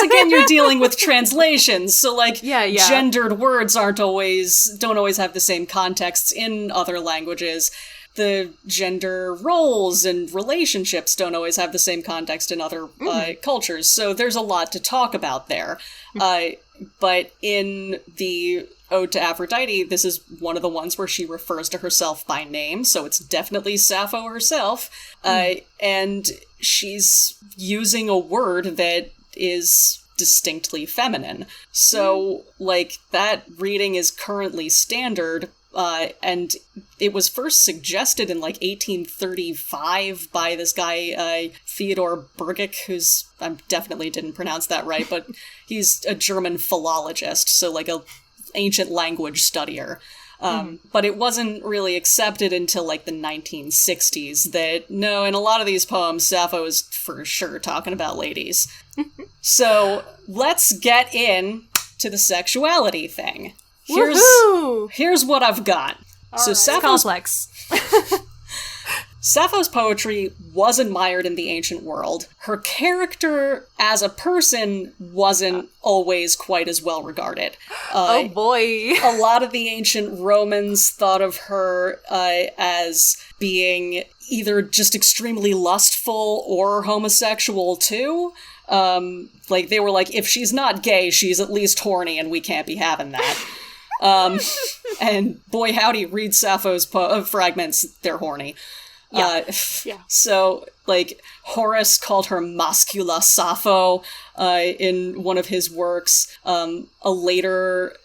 again, you're dealing with translations, so like gendered words don't always have the same contexts in other languages. The gender roles and relationships don't always have the same context in other cultures, so there's a lot to talk about there. But in the Ode to Aphrodite, this is one of the ones where she refers to herself by name, so it's definitely Sappho herself, and she's using a word that is distinctly feminine. So, like, that reading is currently standard, and it was first suggested in, like, 1835 by this guy, Theodor Bergic, who's, I definitely didn't pronounce that right, but he's a German philologist, so, like, a ancient language studier. But it wasn't really accepted until, like, the 1960s that, no, in a lot of these poems, Sappho is for sure talking about ladies. So, let's get in to the sexuality thing. Here's what I've got. So right. Sappho's Complex. Sappho's poetry was admired in the ancient world. Her character as a person wasn't always quite as well regarded. Oh boy. A lot of the ancient Romans thought of her as being either just extremely lustful or homosexual too. Like, they were like, if she's not gay, she's at least horny, and we can't be having that. And boy howdy, read Sappho's fragments, they're horny. Yeah. So, like, Horace called her Mascula Sappho in one of his works. A later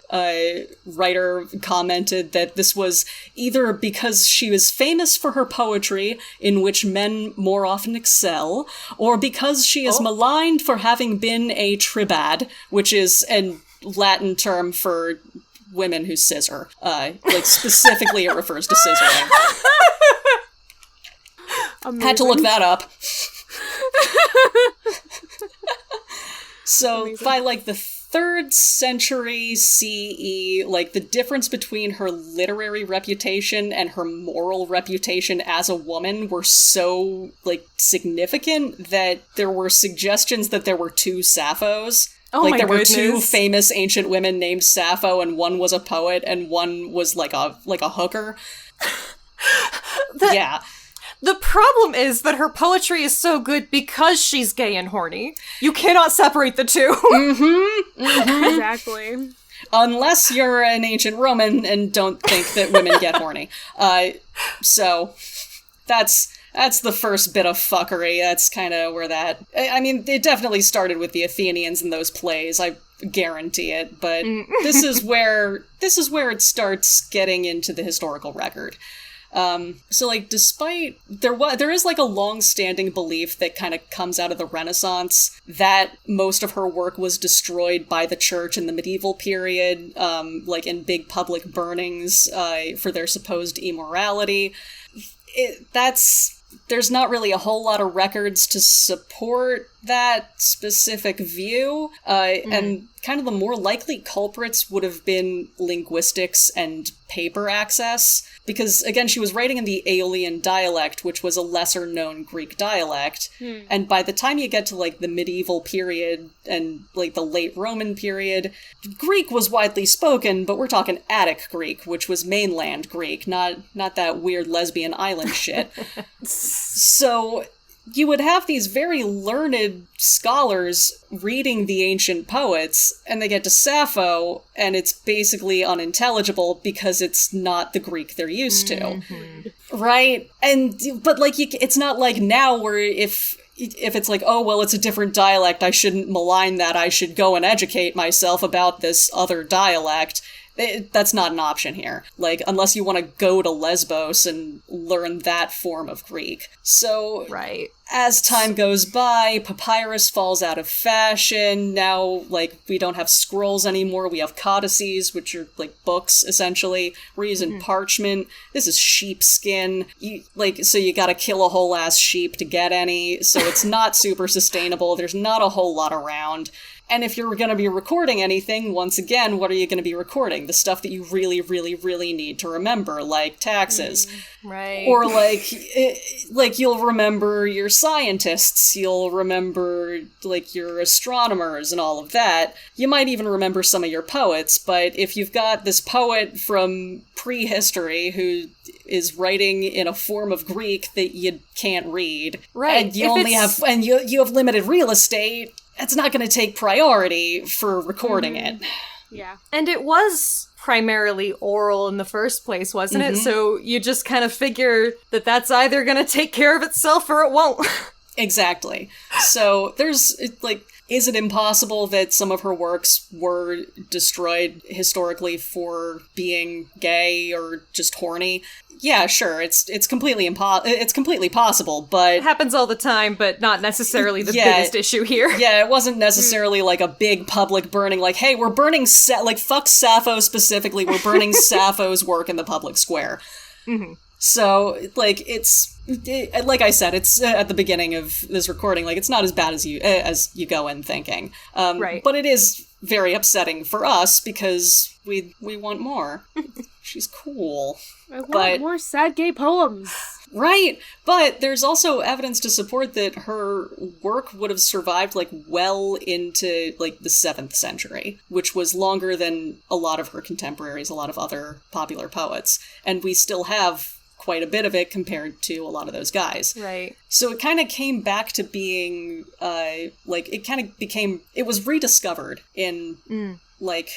writer commented that this was either because she was famous for her poetry, in which men more often excel, or because she is maligned for having been a tribad, which is a Latin term for women who scissor. Like, specifically it refers to scissoring. Amazing. Had to look that up. So, Amazing. by, like, the 3rd century CE, like, the difference between her literary reputation and her moral reputation as a woman were so, like, significant that there were suggestions that there were 2 Sapphos. Oh like, my there were 2 goodness. famous ancient women named Sappho, and one was a poet, and one was, like a hooker. Yeah. The problem is that her poetry is so good because she's gay and horny. You cannot separate the two. Exactly. Unless you're an ancient Roman and don't think that women get horny. So that's the first bit of fuckery. That's kind of where that... I mean, it definitely started with the Athenians and those plays, I guarantee it, but this is where it starts getting into the historical record. So, like, despite there is, like, a long-standing belief that kind of comes out of the Renaissance that most of her work was destroyed by the church in the medieval period, like in big public burnings, for their supposed immorality. There's not really a whole lot of records to support that specific view, and kind of the more likely culprits would have been linguistics and paper access, because, again, she was writing in the Aeolian dialect, which was a lesser-known Greek dialect, and by the time you get to, like, the medieval period and, like, the late Roman period, Greek was widely spoken, but we're talking Attic Greek, which was mainland Greek, not that weird lesbian island shit. So you would have these very learned scholars reading the ancient poets, and they get to Sappho, and it's basically unintelligible because it's not the Greek they're used to. Right? But, like, it's not like now where if it's like, oh, well, it's a different dialect, I shouldn't malign that, I should go and educate myself about this other dialect. That's not an option here. Like, unless you want to go to Lesbos and learn that form of Greek. So, Right. as time goes by, papyrus falls out of fashion. Now, like, we don't have scrolls anymore. We have codices, which are, like, books, essentially. We're using parchment. This is sheepskin. So you gotta kill a whole ass sheep to get any. So it's not super sustainable. There's not a whole lot around. And if you're going to be recording anything, once again, what are you going to be recording? The stuff that you really, really, really need to remember, like taxes. Right. Or, like, you'll remember your scientists, you'll remember, like, your astronomers and all of that. You might even remember some of your poets, but if you've got this poet from prehistory who is writing in a form of Greek that you can't read, Right. and you have limited real estate, it's not going to take priority for recording it. Yeah. And it was primarily oral in the first place, wasn't it? So you just kind of figure that that's either going to take care of itself or it won't. Exactly. So is it impossible that some of her works were destroyed historically for being gay or just horny? Yeah, sure. It's completely possible, but It happens all the time, but not necessarily the biggest issue here. yeah, it wasn't necessarily like a big public burning. Like, hey, we're burning fuck Sappho specifically. We're burning Sappho's work in the public square. So, like, like I said, it's at the beginning of this recording. Like, it's not as bad as you go in thinking. Right. But it is very upsetting for us because we want more. She's cool. I want more sad gay poems. Right, but there's also evidence to support that her work would have survived, like, well into, like, the 7th century, which was longer than a lot of her contemporaries, a lot of other popular poets. And we still have quite a bit of it compared to a lot of those guys. Right. So it kind of came back to being, it was rediscovered in, like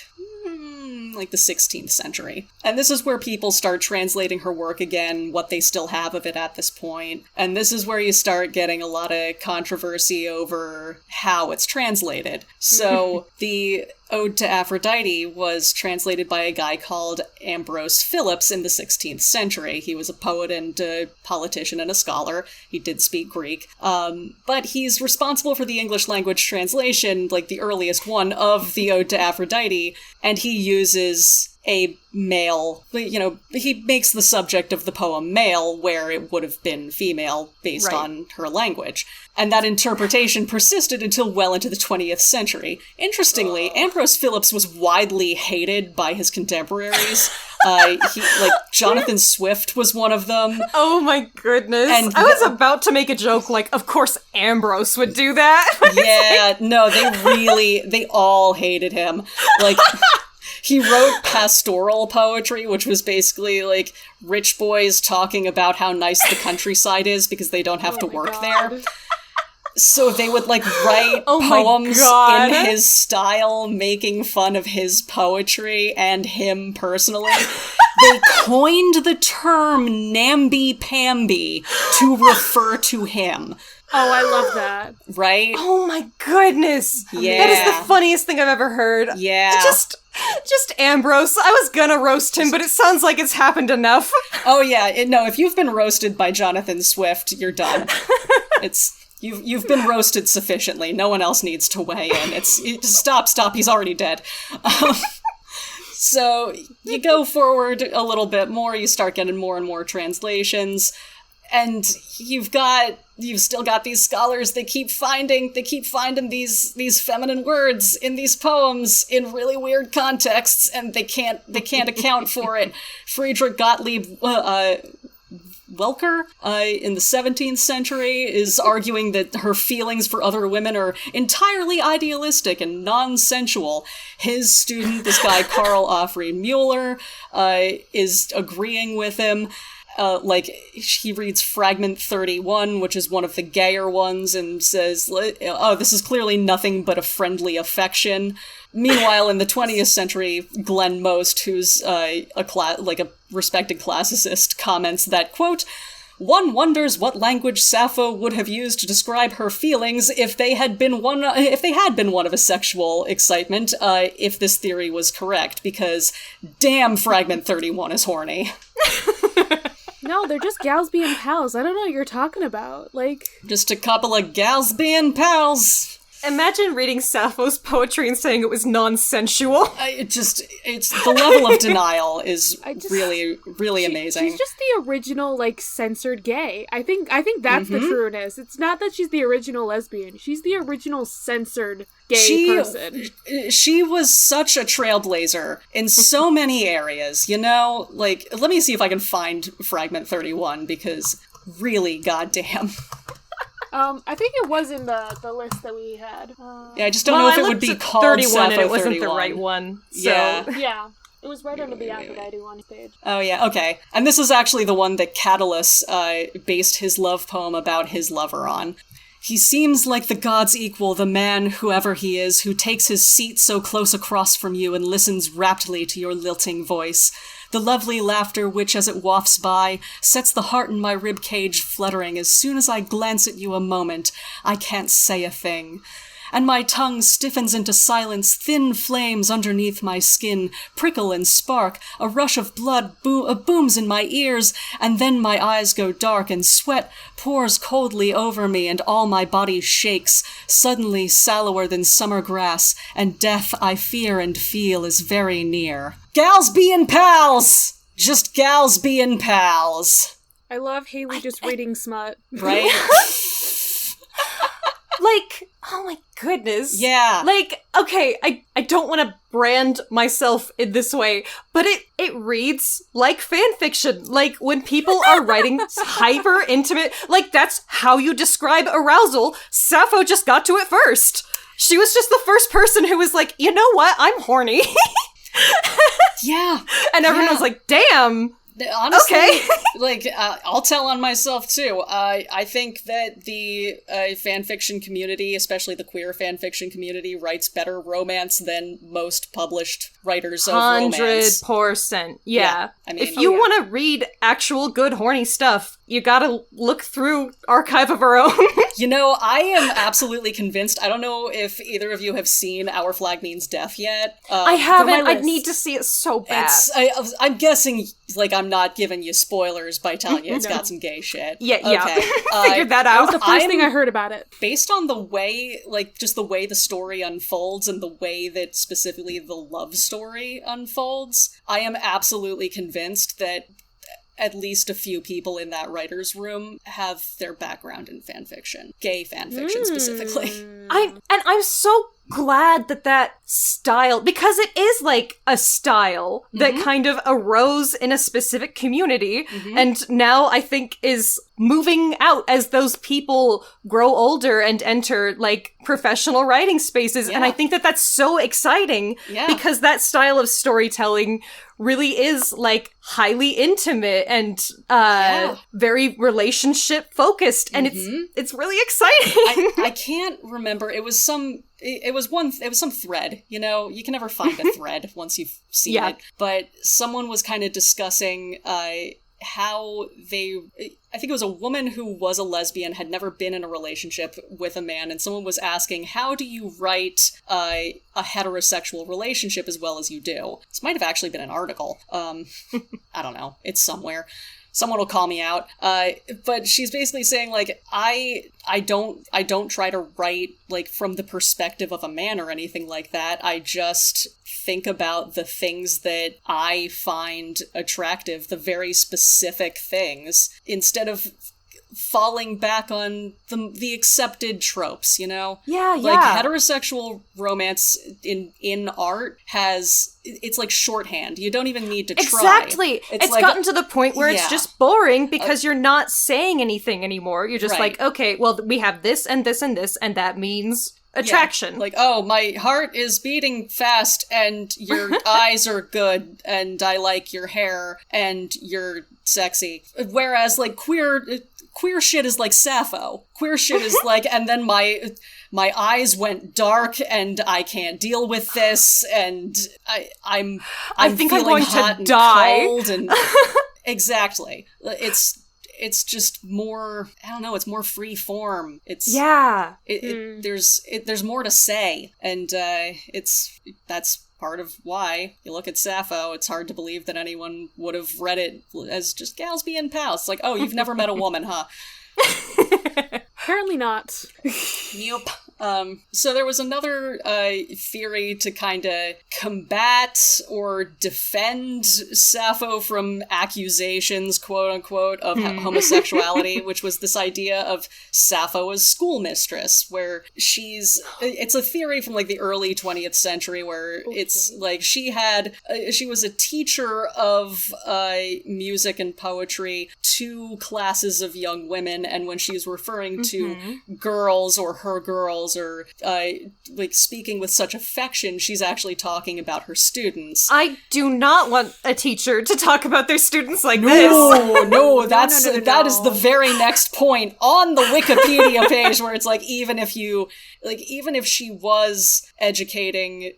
the 16th century. And this is where people start translating her work again, what they still have of it at this point. And this is where you start getting a lot of controversy over how it's translated. So the Ode to Aphrodite was translated by a guy called Ambrose Phillips in the 16th century. He was a poet and a politician and a scholar. He did speak Greek. But he's responsible for the English language translation, like the earliest one, of the Ode to Aphrodite, and he uses a male, he makes the subject of the poem male where it would have been female based on her language. And that interpretation persisted until well into the 20th century. Interestingly, Ambrose Phillips was widely hated by his contemporaries. Jonathan Swift was one of them. Oh my goodness. And I was about to make a joke like, of course Ambrose would do that. Yeah, no, they all hated him. Like... He wrote pastoral poetry, which was basically, like, rich boys talking about how nice the countryside is because they don't have to work there. So they would, like, write poems in his style, making fun of his poetry and him personally. They coined the term namby-pamby to refer to him. Oh, I love that. Right? Oh my goodness. Yeah. That is the funniest thing I've ever heard. Yeah. Just Ambrose. I was gonna roast him, but it sounds like it's happened enough. Oh yeah, if you've been roasted by Jonathan Swift, you're done. You've been roasted sufficiently. No one else needs to weigh in. Stop, he's already dead. So you go forward a little bit more, you start getting more and more translations, and you've still got these scholars, they keep finding these feminine words in these poems in really weird contexts, and they can't account for it. Friedrich Gottlieb Welker in the 17th century is arguing that her feelings for other women are entirely idealistic and non-sensual. His student, this guy Karl Offrey Mueller, is agreeing with him. He reads Fragment 31, which is one of the gayer ones, and says, this is clearly nothing but a friendly affection. Meanwhile, in the 20th century, Glenn Most, who's a respected classicist, comments that, quote, "One wonders what language Sappho would have used to describe her feelings if they had been one of a sexual excitement, if this theory was correct, because damn Fragment 31 is horny." No, they're just gals being pals. I don't know what you're talking about. Like, just a couple of gals being pals. Imagine reading Sappho's poetry and saying it was non-sensual. It's the level of denial is really, really amazing. She's just the original, like, censored gay. I think that's the trueness. It's not that she's the original lesbian. She's the original censored gay person. She was such a trailblazer in so many areas, Like, let me see if I can find Fragment 31, because really, goddamn. I think it was in the list that we had. I just don't know if it would be called 31 Sappho and it wasn't 31. the right one. So. Yeah. It was right under the Aphrodite one page. Oh yeah, okay. And this is actually the one that Catullus based his love poem about his lover on. "He seems like the god's equal, the man, whoever he is, who takes his seat so close across from you and listens raptly to your lilting voice. The lovely laughter which, as it wafts by, sets the heart in my rib cage fluttering as soon as I glance at you a moment. I can't say a thing. And my tongue stiffens into silence, thin flames underneath my skin prickle and spark, a rush of blood booms in my ears, and then my eyes go dark, and sweat pours coldly over me, and all my body shakes, suddenly sallower than summer grass, and death I fear and feel is very near." Gals being pals! Just gals being pals. I love Haley just reading smut. Right? like, oh my goodness. Yeah. Like, okay, I don't want to brand myself in this way, but it reads like fan fiction. Like, when people are writing hyper intimate, like, that's how you describe arousal. Sappho just got to it first. She was just the first person who was like, you know what? I'm horny. Yeah. And everyone was like, damn. Honestly, okay. like, I'll tell on myself, too. I think that the fanfiction community, especially the queer fanfiction community, writes better romance than most published writers of romance. 100%. Yeah. I mean, if you want to read actual good horny stuff, you gotta look through Archive of Our Own. You know, I am absolutely convinced. I don't know if either of you have seen Our Flag Means Death yet. I haven't. I need to see it so bad. I'm guessing, like, I'm not giving you spoilers by telling you it's got some gay shit. Yeah. Okay. Figured that That out. was the first thing I heard about it. Based on the way, like, just the way the story unfolds and the way that specifically the love story unfolds, I am absolutely convinced that at least a few people in that writer's room have their background in fanfiction. Gay fanfiction, specifically. I'm so glad that style, because it is like a style that kind of arose in a specific community, and now I think is moving out as those people grow older and enter, like, professional writing spaces. And I think that's so exciting, because that style of storytelling really is, like, highly intimate and very relationship focused, and it's really exciting. I can't remember. It was some thread, you know? You can never find a thread once you've seen it. But someone was kind of discussing how I think it was a woman who was a lesbian, had never been in a relationship with a man, and someone was asking, how do you write a heterosexual relationship as well as you do? This might have actually been an article. I don't know. It's somewhere. Someone will call me out. But she's basically saying, like, I don't try to write, like, from the perspective of a man or anything like that. I just think about the things that I find attractive, the very specific things, instead of falling back on the accepted tropes, you know? Yeah. Like, heterosexual romance in art it's like shorthand. You don't even need to try. Exactly. It's like, gotten to the point where it's just boring because you're not saying anything anymore. You're just like, okay, well, we have this and this and this, and that means attraction. Yeah. Like, oh, my heart is beating fast and your eyes are good and I like your hair and you're sexy. Whereas, like, queer shit is like Sappho. Queer shit is like, and then my eyes went dark and I can't deal with this and I think I'm going to die. Cold and exactly. It's just more, I don't know, it's more free form. It's there's more to say, and that's part of why you look at Sappho. It's hard to believe that anyone would have read it as just gals being pals. It's like, oh, you've never met a woman, huh? Apparently not. Nope. So there was another theory to kind of combat or defend Sappho from accusations, quote-unquote, of homosexuality, which was this idea of Sappho as schoolmistress, where it's a theory from, like, the early 20th century, where it's, like, she was a teacher of music and poetry to classes of young women, and when she was referring to girls or her girls, or like speaking with such affection, she's actually talking about her students. I do not want a teacher to talk about their students like this. No, that is the very next point on the Wikipedia page, where it's like, even if she was educating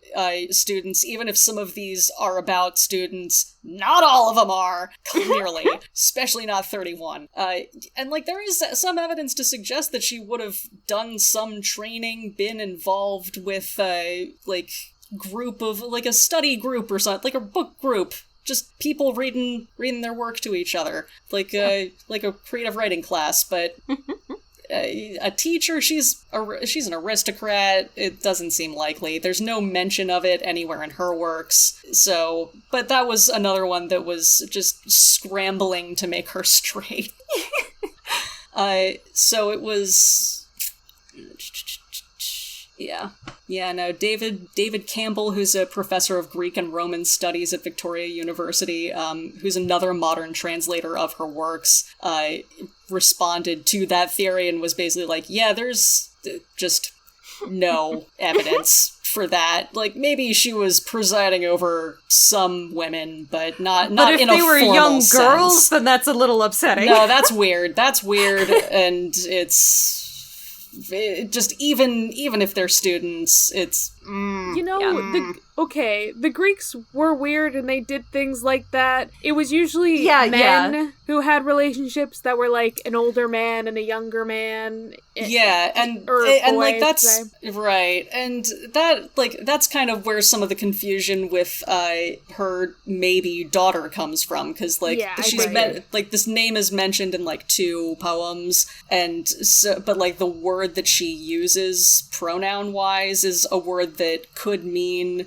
students, even if some of these are about students, not all of them are, clearly, especially not 31. And, like, there is some evidence to suggest that she would have done some training, been involved with, like, group of, like, a study group or something, like a book group. Just people reading their work to each other, like a creative writing class, but a teacher, she's an aristocrat. It doesn't seem likely. There's no mention of it anywhere in her works. So, but that was another one that was just scrambling to make her straight. So it was... Yeah. Yeah, no, David Campbell, who's a professor of Greek and Roman studies at Victoria University, who's another modern translator of her works, responded to that theory and was basically like, yeah, there's just no evidence for that. Like, maybe she was presiding over some women, but not But if in a they were formal young sense. girls, then that's a little upsetting. No, that's weird. That's weird, and just even if they're students, it's You know, the Greeks were weird and they did things like that. It was usually men who had relationships that were like an older man and a younger man. And like that's right, and that that's kind of where some of the confusion with her maybe daughter comes from, because this name is mentioned in like 2 poems, and so but like the word that she uses pronoun wise is a word that could mean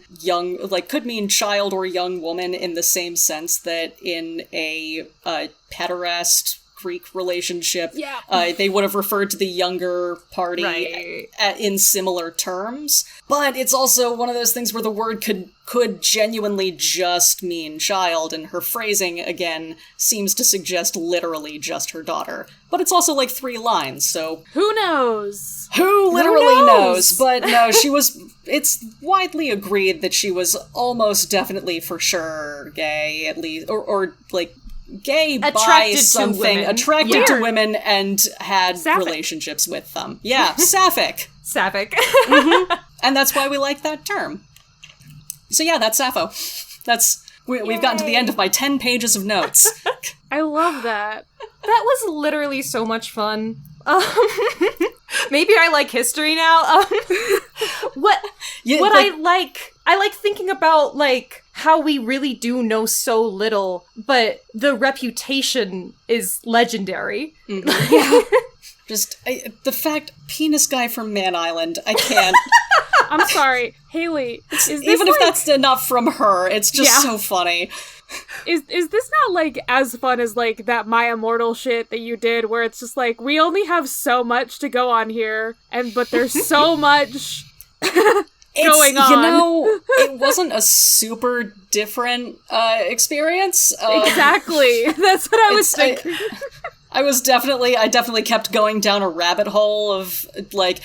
child or young woman, in the same sense that in a pederast Greek relationship, they would have referred to the younger party in similar terms. But it's also one of those things where the word could genuinely just mean child, and her phrasing, again, seems to suggest literally just her daughter. But it's also like 3 lines, so... Who knows? Who literally knows? But no, it's widely agreed that she was almost definitely for sure gay, at least, or like, gay by something, attracted to women, and had relationships with them. Yeah, sapphic. Sapphic. Mm-hmm. And that's why we like that term. So yeah, that's Sappho. We've gotten to the end of my 10 pages of notes. I love that. That was literally so much fun. Maybe I like history now. I like thinking about like how we really do know so little, but the reputation is legendary. Mm-hmm. Yeah. Just the fact, penis guy from Man Island, I can't. I'm sorry, Haley. Even if that's enough from her, it's just so funny. Is this not like as fun as like that My Immortal shit that you did, where it's just like we only have so much to go on here, but there's so much going on. You know, it wasn't a super different experience. Exactly. That's what I was thinking. I definitely kept going down a rabbit hole of, like,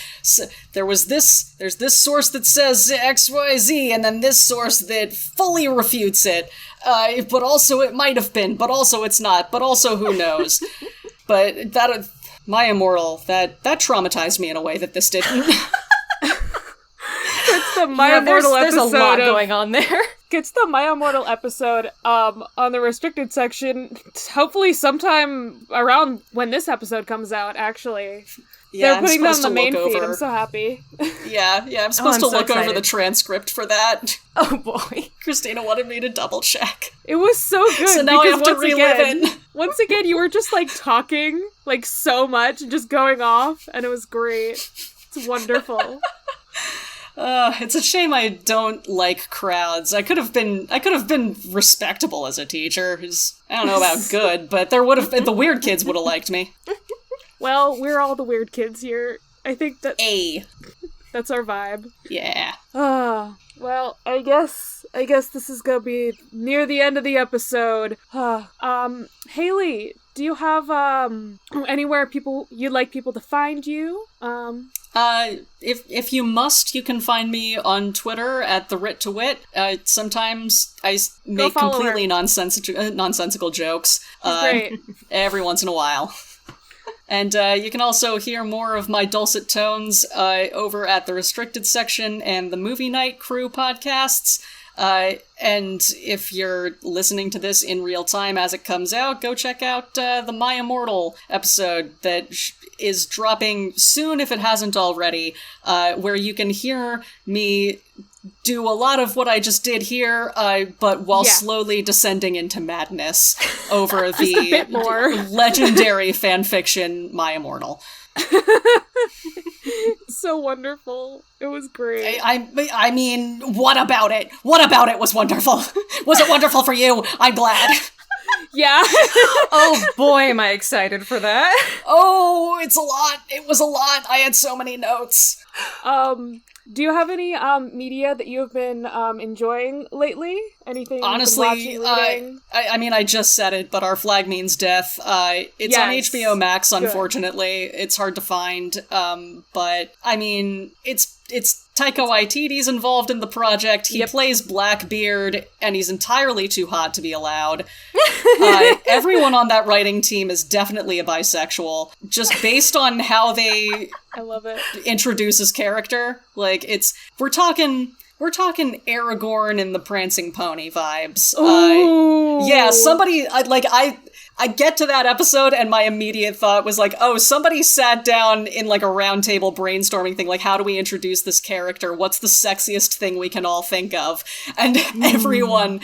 there's this source that says XYZ, and then this source that fully refutes it, but also it might have been, but also it's not, but also who knows. But that, My Immortal, that traumatized me in a way that this didn't. It's the My Immortal episode. There's a lot going on there. It's the My Immortal episode on the restricted section, hopefully sometime around when this episode comes out, actually. Yeah, they're putting that on the main feed. I'm so happy. Yeah, I'm supposed to look over the transcript for that. Oh boy. Christina wanted me to double check. It was so good. So now I have to relive it. Once again, you were just like talking like so much and just going off, and it was great. It's wonderful. It's a shame I don't like crowds. I could have been respectable as a teacher. I don't know about good, but the weird kids would have liked me. Well, we're all the weird kids here. I think that's our vibe. Yeah. Well, I guess this is gonna be near the end of the episode. Haley, do you have anywhere you'd like people to find you? If you must, you can find me on Twitter at the Writ to Wit. Sometimes I make completely nonsensical jokes. Great. Every once in a while. And you can also hear more of my dulcet tones over at the Restricted section and the Movie Night Crew podcasts. And if you're listening to this in real time as it comes out, go check out the My Immortal episode that is dropping soon if it hasn't already, where you can hear me do a lot of what I just did here, but while slowly descending into madness over the legendary fanfiction My Immortal. So wonderful. It was great. I mean, what about it? What about it was wonderful? Was it wonderful for you? I'm glad. Yeah. Oh boy, am I excited for that. Oh, it's a lot. It was a lot. I had so many notes. Do you have any media that you have been enjoying lately? Anything? Honestly, you've been watching, reading? I mean, I just said it, but Our Flag Means Death. It's on Yes. HBO Max. Good. Unfortunately, it's hard to find. But I mean, it's Taika Waititi's involved in the project. He plays Blackbeard, and he's entirely too hot to be allowed. Everyone on that writing team is definitely a bisexual, just based on how they I love it. introduce his character. Like, we're talking Aragorn and the Prancing Pony vibes. Yeah, somebody, I get to that episode and my immediate thought was like, oh, somebody sat down in like a round table brainstorming thing, like, how do we introduce this character? What's the sexiest thing we can all think of? And everyone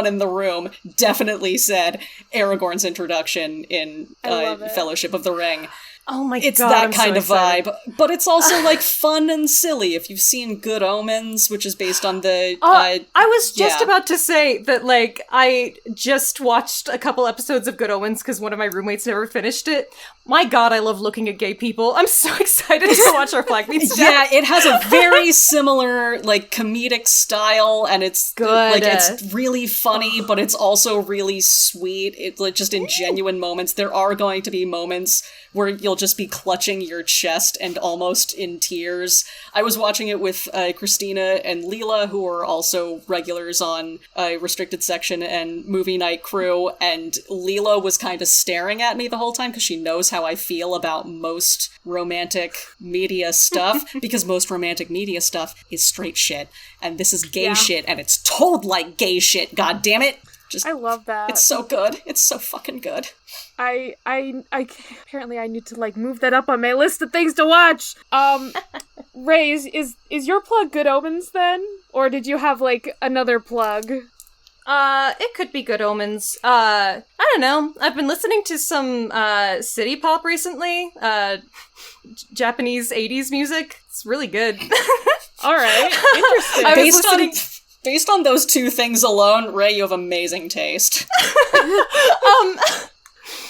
in the room definitely said Aragorn's introduction in Fellowship of the Ring. Oh my god, It's that I'm kind so of excited. vibe, but it's also like fun and silly. If you've seen Good Omens, which is based on the I was just yeah. about to say that, like, I just watched a couple episodes of Good Omens because one of my roommates never finished it. My god, I love looking at gay people. I'm so excited to watch Our Flag Means Death. Yeah, it has a very similar, like, comedic style, and it's good. Like, it's really funny, but it's also really sweet. It's like just in genuine moments. There are going to be moments where you'll just be clutching your chest and almost in tears. I was watching it with Christina and Leela, who are also regulars on Restricted Section and Movie Night Crew, and Leela was kind of staring at me the whole time because she knows how I feel about most romantic media stuff, because most romantic media stuff is straight shit, and this is gay shit, and it's told like gay shit, god damn it! Just, I love that. It's so good. It's so fucking good. I apparently I need to like move that up on my list of things to watch. Ray, is your plug Good Omens then? Or did you have like another plug? It could be Good Omens. I don't know. I've been listening to some city pop recently. Japanese 80s music. It's really good. All right. Interesting. Based on those two things alone, Ray, you have amazing taste.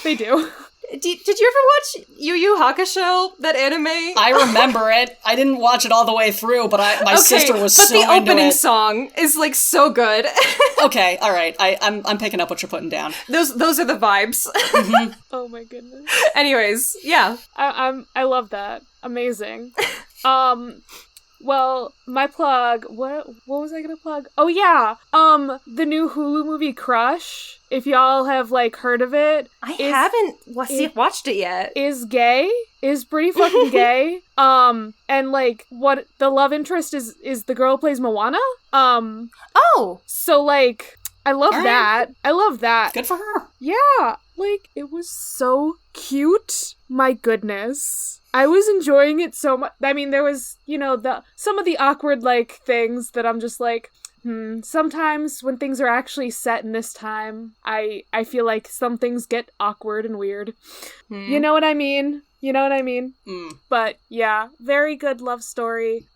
They do. Did you ever watch Yu Yu Hakusho, that anime? I remember it. I didn't watch it all the way through, but my sister was so into it. But the opening song is like so good. Okay, all right. I'm picking up what you're putting down. Those are the vibes. Mm-hmm. Oh my goodness. Anyways, yeah. I love that. Amazing. Well, my plug, what was I gonna plug? Oh yeah, the new Hulu movie Crush, if y'all have, like, heard of it. I haven't watched it yet. Is gay, is pretty fucking gay, and, like, what, the love interest is the girl who plays Moana, Oh! So, like, I love right. that. I love that. Good for her. Yeah, like, it was so cute. My goodness. I was enjoying it so much. I mean, there was, you know, some of the awkward, like, things that I'm just like, sometimes when things are actually set in this time, I feel like some things get awkward and weird. You know what I mean? But, yeah, very good love story.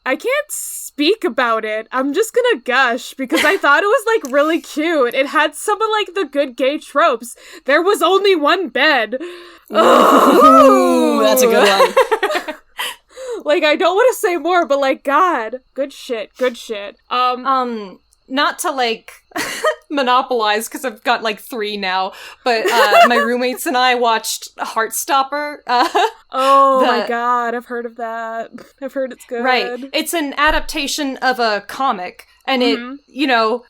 I can't speak about it. I'm just gonna gush because I thought it was, like, really cute. It had some of, like, the good gay tropes. There was only one bed. Ooh, that's a good one. Like, I don't want to say more, but, like, God, good shit. Not to, like, monopolize, because I've got, like, 3 now, but my roommates and I watched Heartstopper. My god, I've heard of that. I've heard it's good. Right. It's an adaptation of a comic, and it, you know,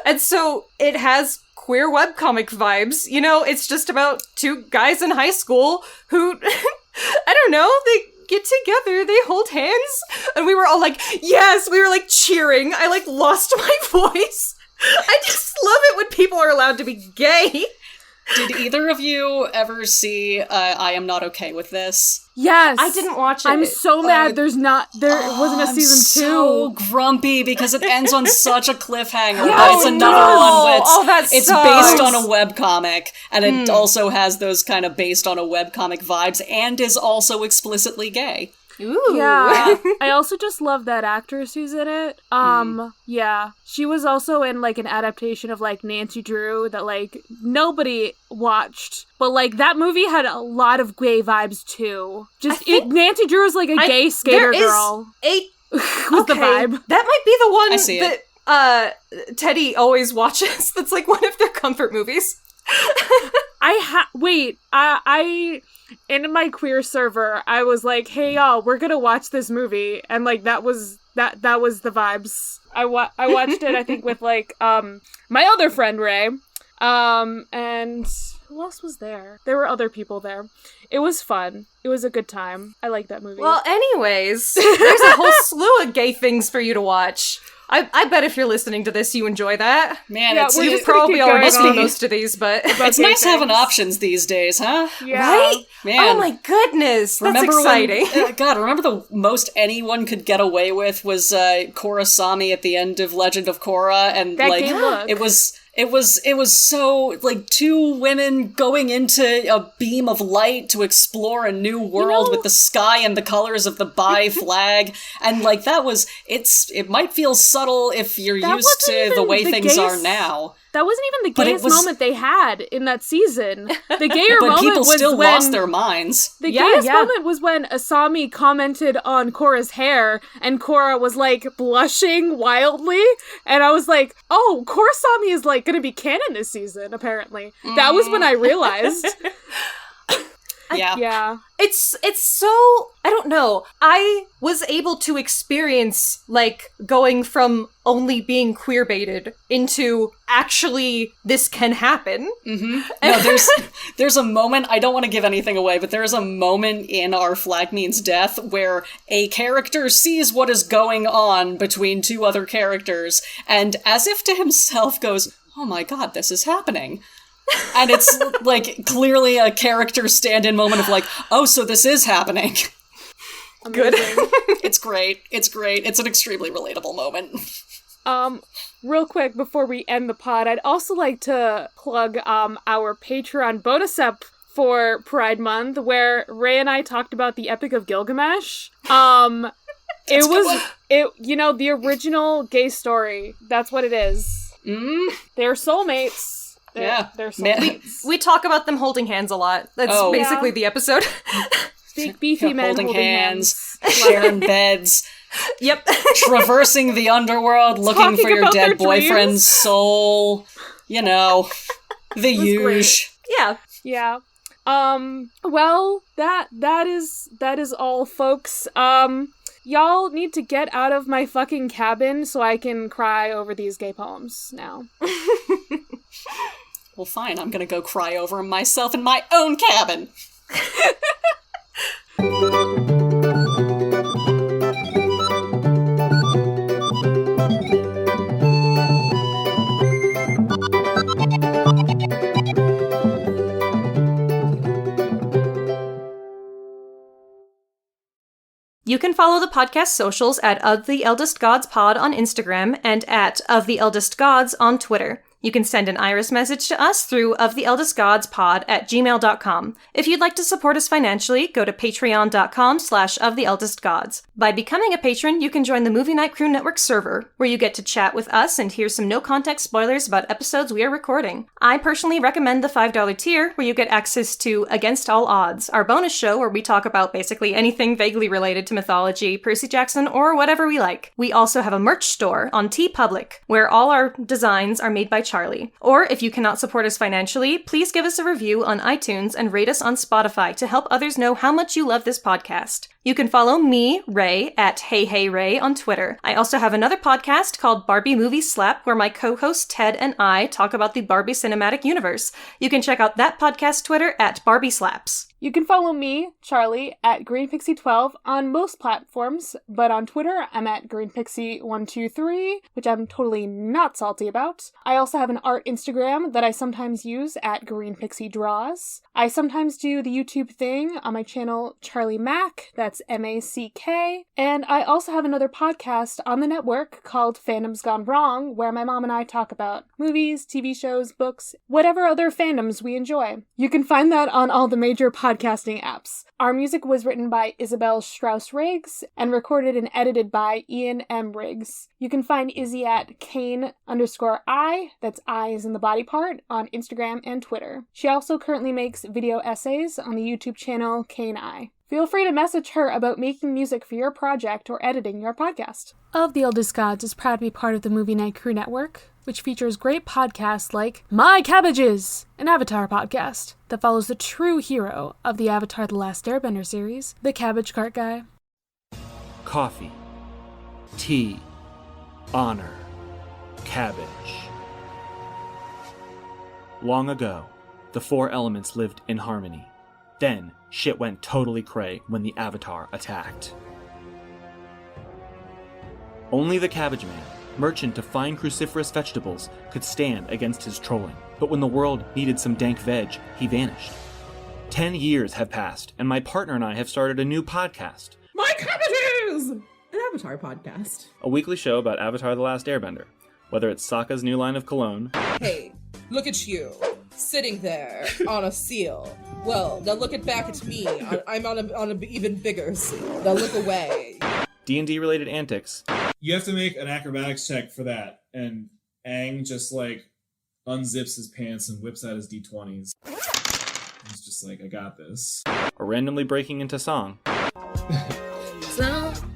and so it has queer webcomic vibes, you know? It's just about 2 guys in high school who, I don't know, they get together, they hold hands, and we were all like, yes, we were like cheering. I like lost my voice. I just love it when people are allowed to be gay. Did either of you ever see I Am Not Okay With This? Yes. I didn't watch it. I'm so mad there wasn't a season 2. I'm so grumpy because it ends on such a cliffhanger. Yes, But it's another one that's that it's sucks. based on a webcomic, and it also has those kind of based on a webcomic vibes and is also explicitly gay. Ooh. Yeah. I also just love that actress who's in it. Yeah. She was also in, like, an adaptation of, like, Nancy Drew that, like, nobody watched. But, like, that movie had a lot of gay vibes, too. Nancy Drew is, like, a gay skater girl. Was the vibe. That might be the one I see it. that Teddy always watches. That's, like, one of their comfort movies. I in my queer server, I was like, hey y'all, we're gonna watch this movie, and like that was the vibes. I watched it, I think, with like my other friend Ray, and who else was there? There were other people there. It was fun. It was a good time. I like that movie. Well, anyways, there's a whole slew of gay things for you to watch. I bet if you're listening to this, you enjoy that. Man, yeah, You've probably already seen most of these, but it's nice having options these days, huh? Yeah. Right? Man. Oh my goodness, that's exciting. Remember the most anyone could get away with was Korrasami at the end of Legend of Korra, and that like gay look. it was so like two women going into a beam of light to explore a new world with the sky and the colors of the Bai flag, and like it might feel subtle if you're used to the way things are now. That wasn't even the gayest moment they had in that season. The gayer but moment people was still when lost their minds. The gayest moment was when Asami commented on Korra's hair, and Korra was like blushing wildly, and I was like, "Oh, Korrasami is like gonna be canon this season." Apparently, that was when I realized. Yeah. It's so, I don't know. I was able to experience, like, going from only being queer-baited into actually this can happen. Mm-hmm. No, there's a moment, I don't want to give anything away, but there's a moment in Our Flag Means Death where a character sees what is going on between two other characters, and as if to himself goes, "Oh my god, this is happening." And it's, like, clearly a character stand-in moment of, like, oh, so this is happening. Good. It's great. It's great. It's an extremely relatable moment. Real quick, before we end the pod, I'd also like to plug, our Patreon bonus ep for Pride Month, where Ray and I talked about the Epic of Gilgamesh. The original gay story. That's what it is. They're soulmates. They're soulmates. We talk about them holding hands a lot. That's basically the episode. Big beefy men holding hands. Sharing beds. Yep. Traversing the underworld, looking for your dead boyfriend's soul. You know, the huge. Yeah. Yeah. Well, that is all, folks. Y'all need to get out of my fucking cabin so I can cry over these gay poems now. Well, fine, I'm gonna go cry over them myself in my own cabin. You can follow the podcast socials at Of the Eldest Gods Pod on Instagram and at Of the Eldest Gods on Twitter. You can send an Iris message to us through oftheeldestgodspod@gmail.com. If you'd like to support us financially, go to patreon.com/oftheeldestgods. By becoming a patron, you can join the Movie Night Crew Network server, where you get to chat with us and hear some no-context spoilers about episodes we are recording. I personally recommend the $5 tier, where you get access to Against All Odds, our bonus show where we talk about basically anything vaguely related to mythology, Percy Jackson, or whatever we like. We also have a merch store on TeePublic, where all our designs are made by Charlie. Or if you cannot support us financially, please give us a review on iTunes and rate us on Spotify to help others know how much you love this podcast. You can follow me, Ray, at HeyHeyRay on Twitter. I also have another podcast called Barbie Movie Slap, where my co-host Ted and I talk about the Barbie cinematic universe. You can check out that podcast Twitter at Barbie Slaps. You can follow me, Charlie, at GreenPixie12 on most platforms, but on Twitter, I'm at GreenPixie123, which I'm totally not salty about. I also have an art Instagram that I sometimes use at GreenPixieDraws. I sometimes do the YouTube thing on my channel, Charlie Mac, that's That's M-A-C-K. And I also have another podcast on the network called Fandoms Gone Wrong, where my mom and I talk about movies, TV shows, books, whatever other fandoms we enjoy. You can find that on all the major podcasting apps. Our music was written by Isabel Strauss-Riggs and recorded and edited by Ian M. Riggs. You can find Izzy at Kane_I, that's I as in the body part, on Instagram and Twitter. She also currently makes video essays on the YouTube channel Kane I. Feel free to message her about making music for your project or editing your podcast. Of the Eldest Gods is proud to be part of the Movie Night Crew Network, which features great podcasts like My Cabbages, an Avatar podcast that follows the true hero of the Avatar The Last Airbender series, the Cabbage Cart Guy. Coffee, tea, honor, cabbage. Long ago, the four elements lived in harmony. Then, shit went totally cray when the Avatar attacked. Only the Cabbage Man, merchant of fine cruciferous vegetables, could stand against his trolling. But when the world needed some dank veg, he vanished. 10 years have passed, and my partner and I have started a new podcast. My Cabbages! An Avatar podcast. A weekly show about Avatar The Last Airbender. Whether it's Sokka's new line of cologne... Hey, look at you, sitting there on a seal. Well, now look back at me. I'm on an even bigger seal. Now look away. D&D related antics. You have to make an acrobatics check for that, and Aang just, unzips his pants and whips out his D20s. He's just like, I got this. Or randomly breaking into song.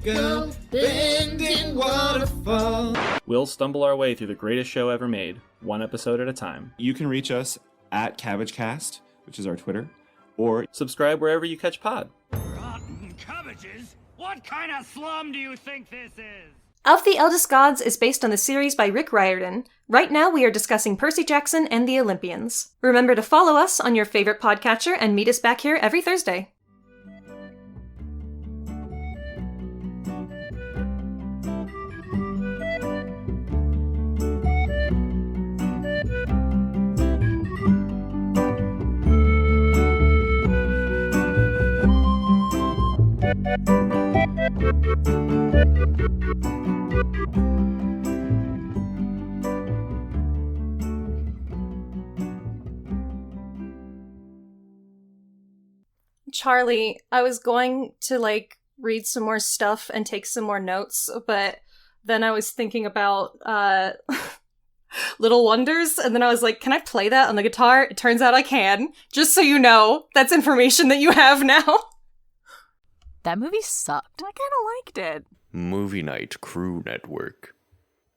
Go bending waterfall. We'll stumble our way through the greatest show ever made, one episode at a time. You can reach us at CabbageCast, which is our Twitter, or subscribe wherever you catch pod. Rotten cabbages? What kind of slum do you think this is? Of the Eldest Gods is based on the series by Rick Riordan. Right now we are discussing Percy Jackson and the Olympians. Remember to follow us on your favorite podcatcher and meet us back here every Thursday. Charlie, I was going to read some more stuff and take some more notes, but then I was thinking about Little Wonders, and then I was like, can I play that on the guitar? It turns out I can. Just so you know, that's information that you have now. That movie sucked. I kind of liked it. Movie Night Crew Network.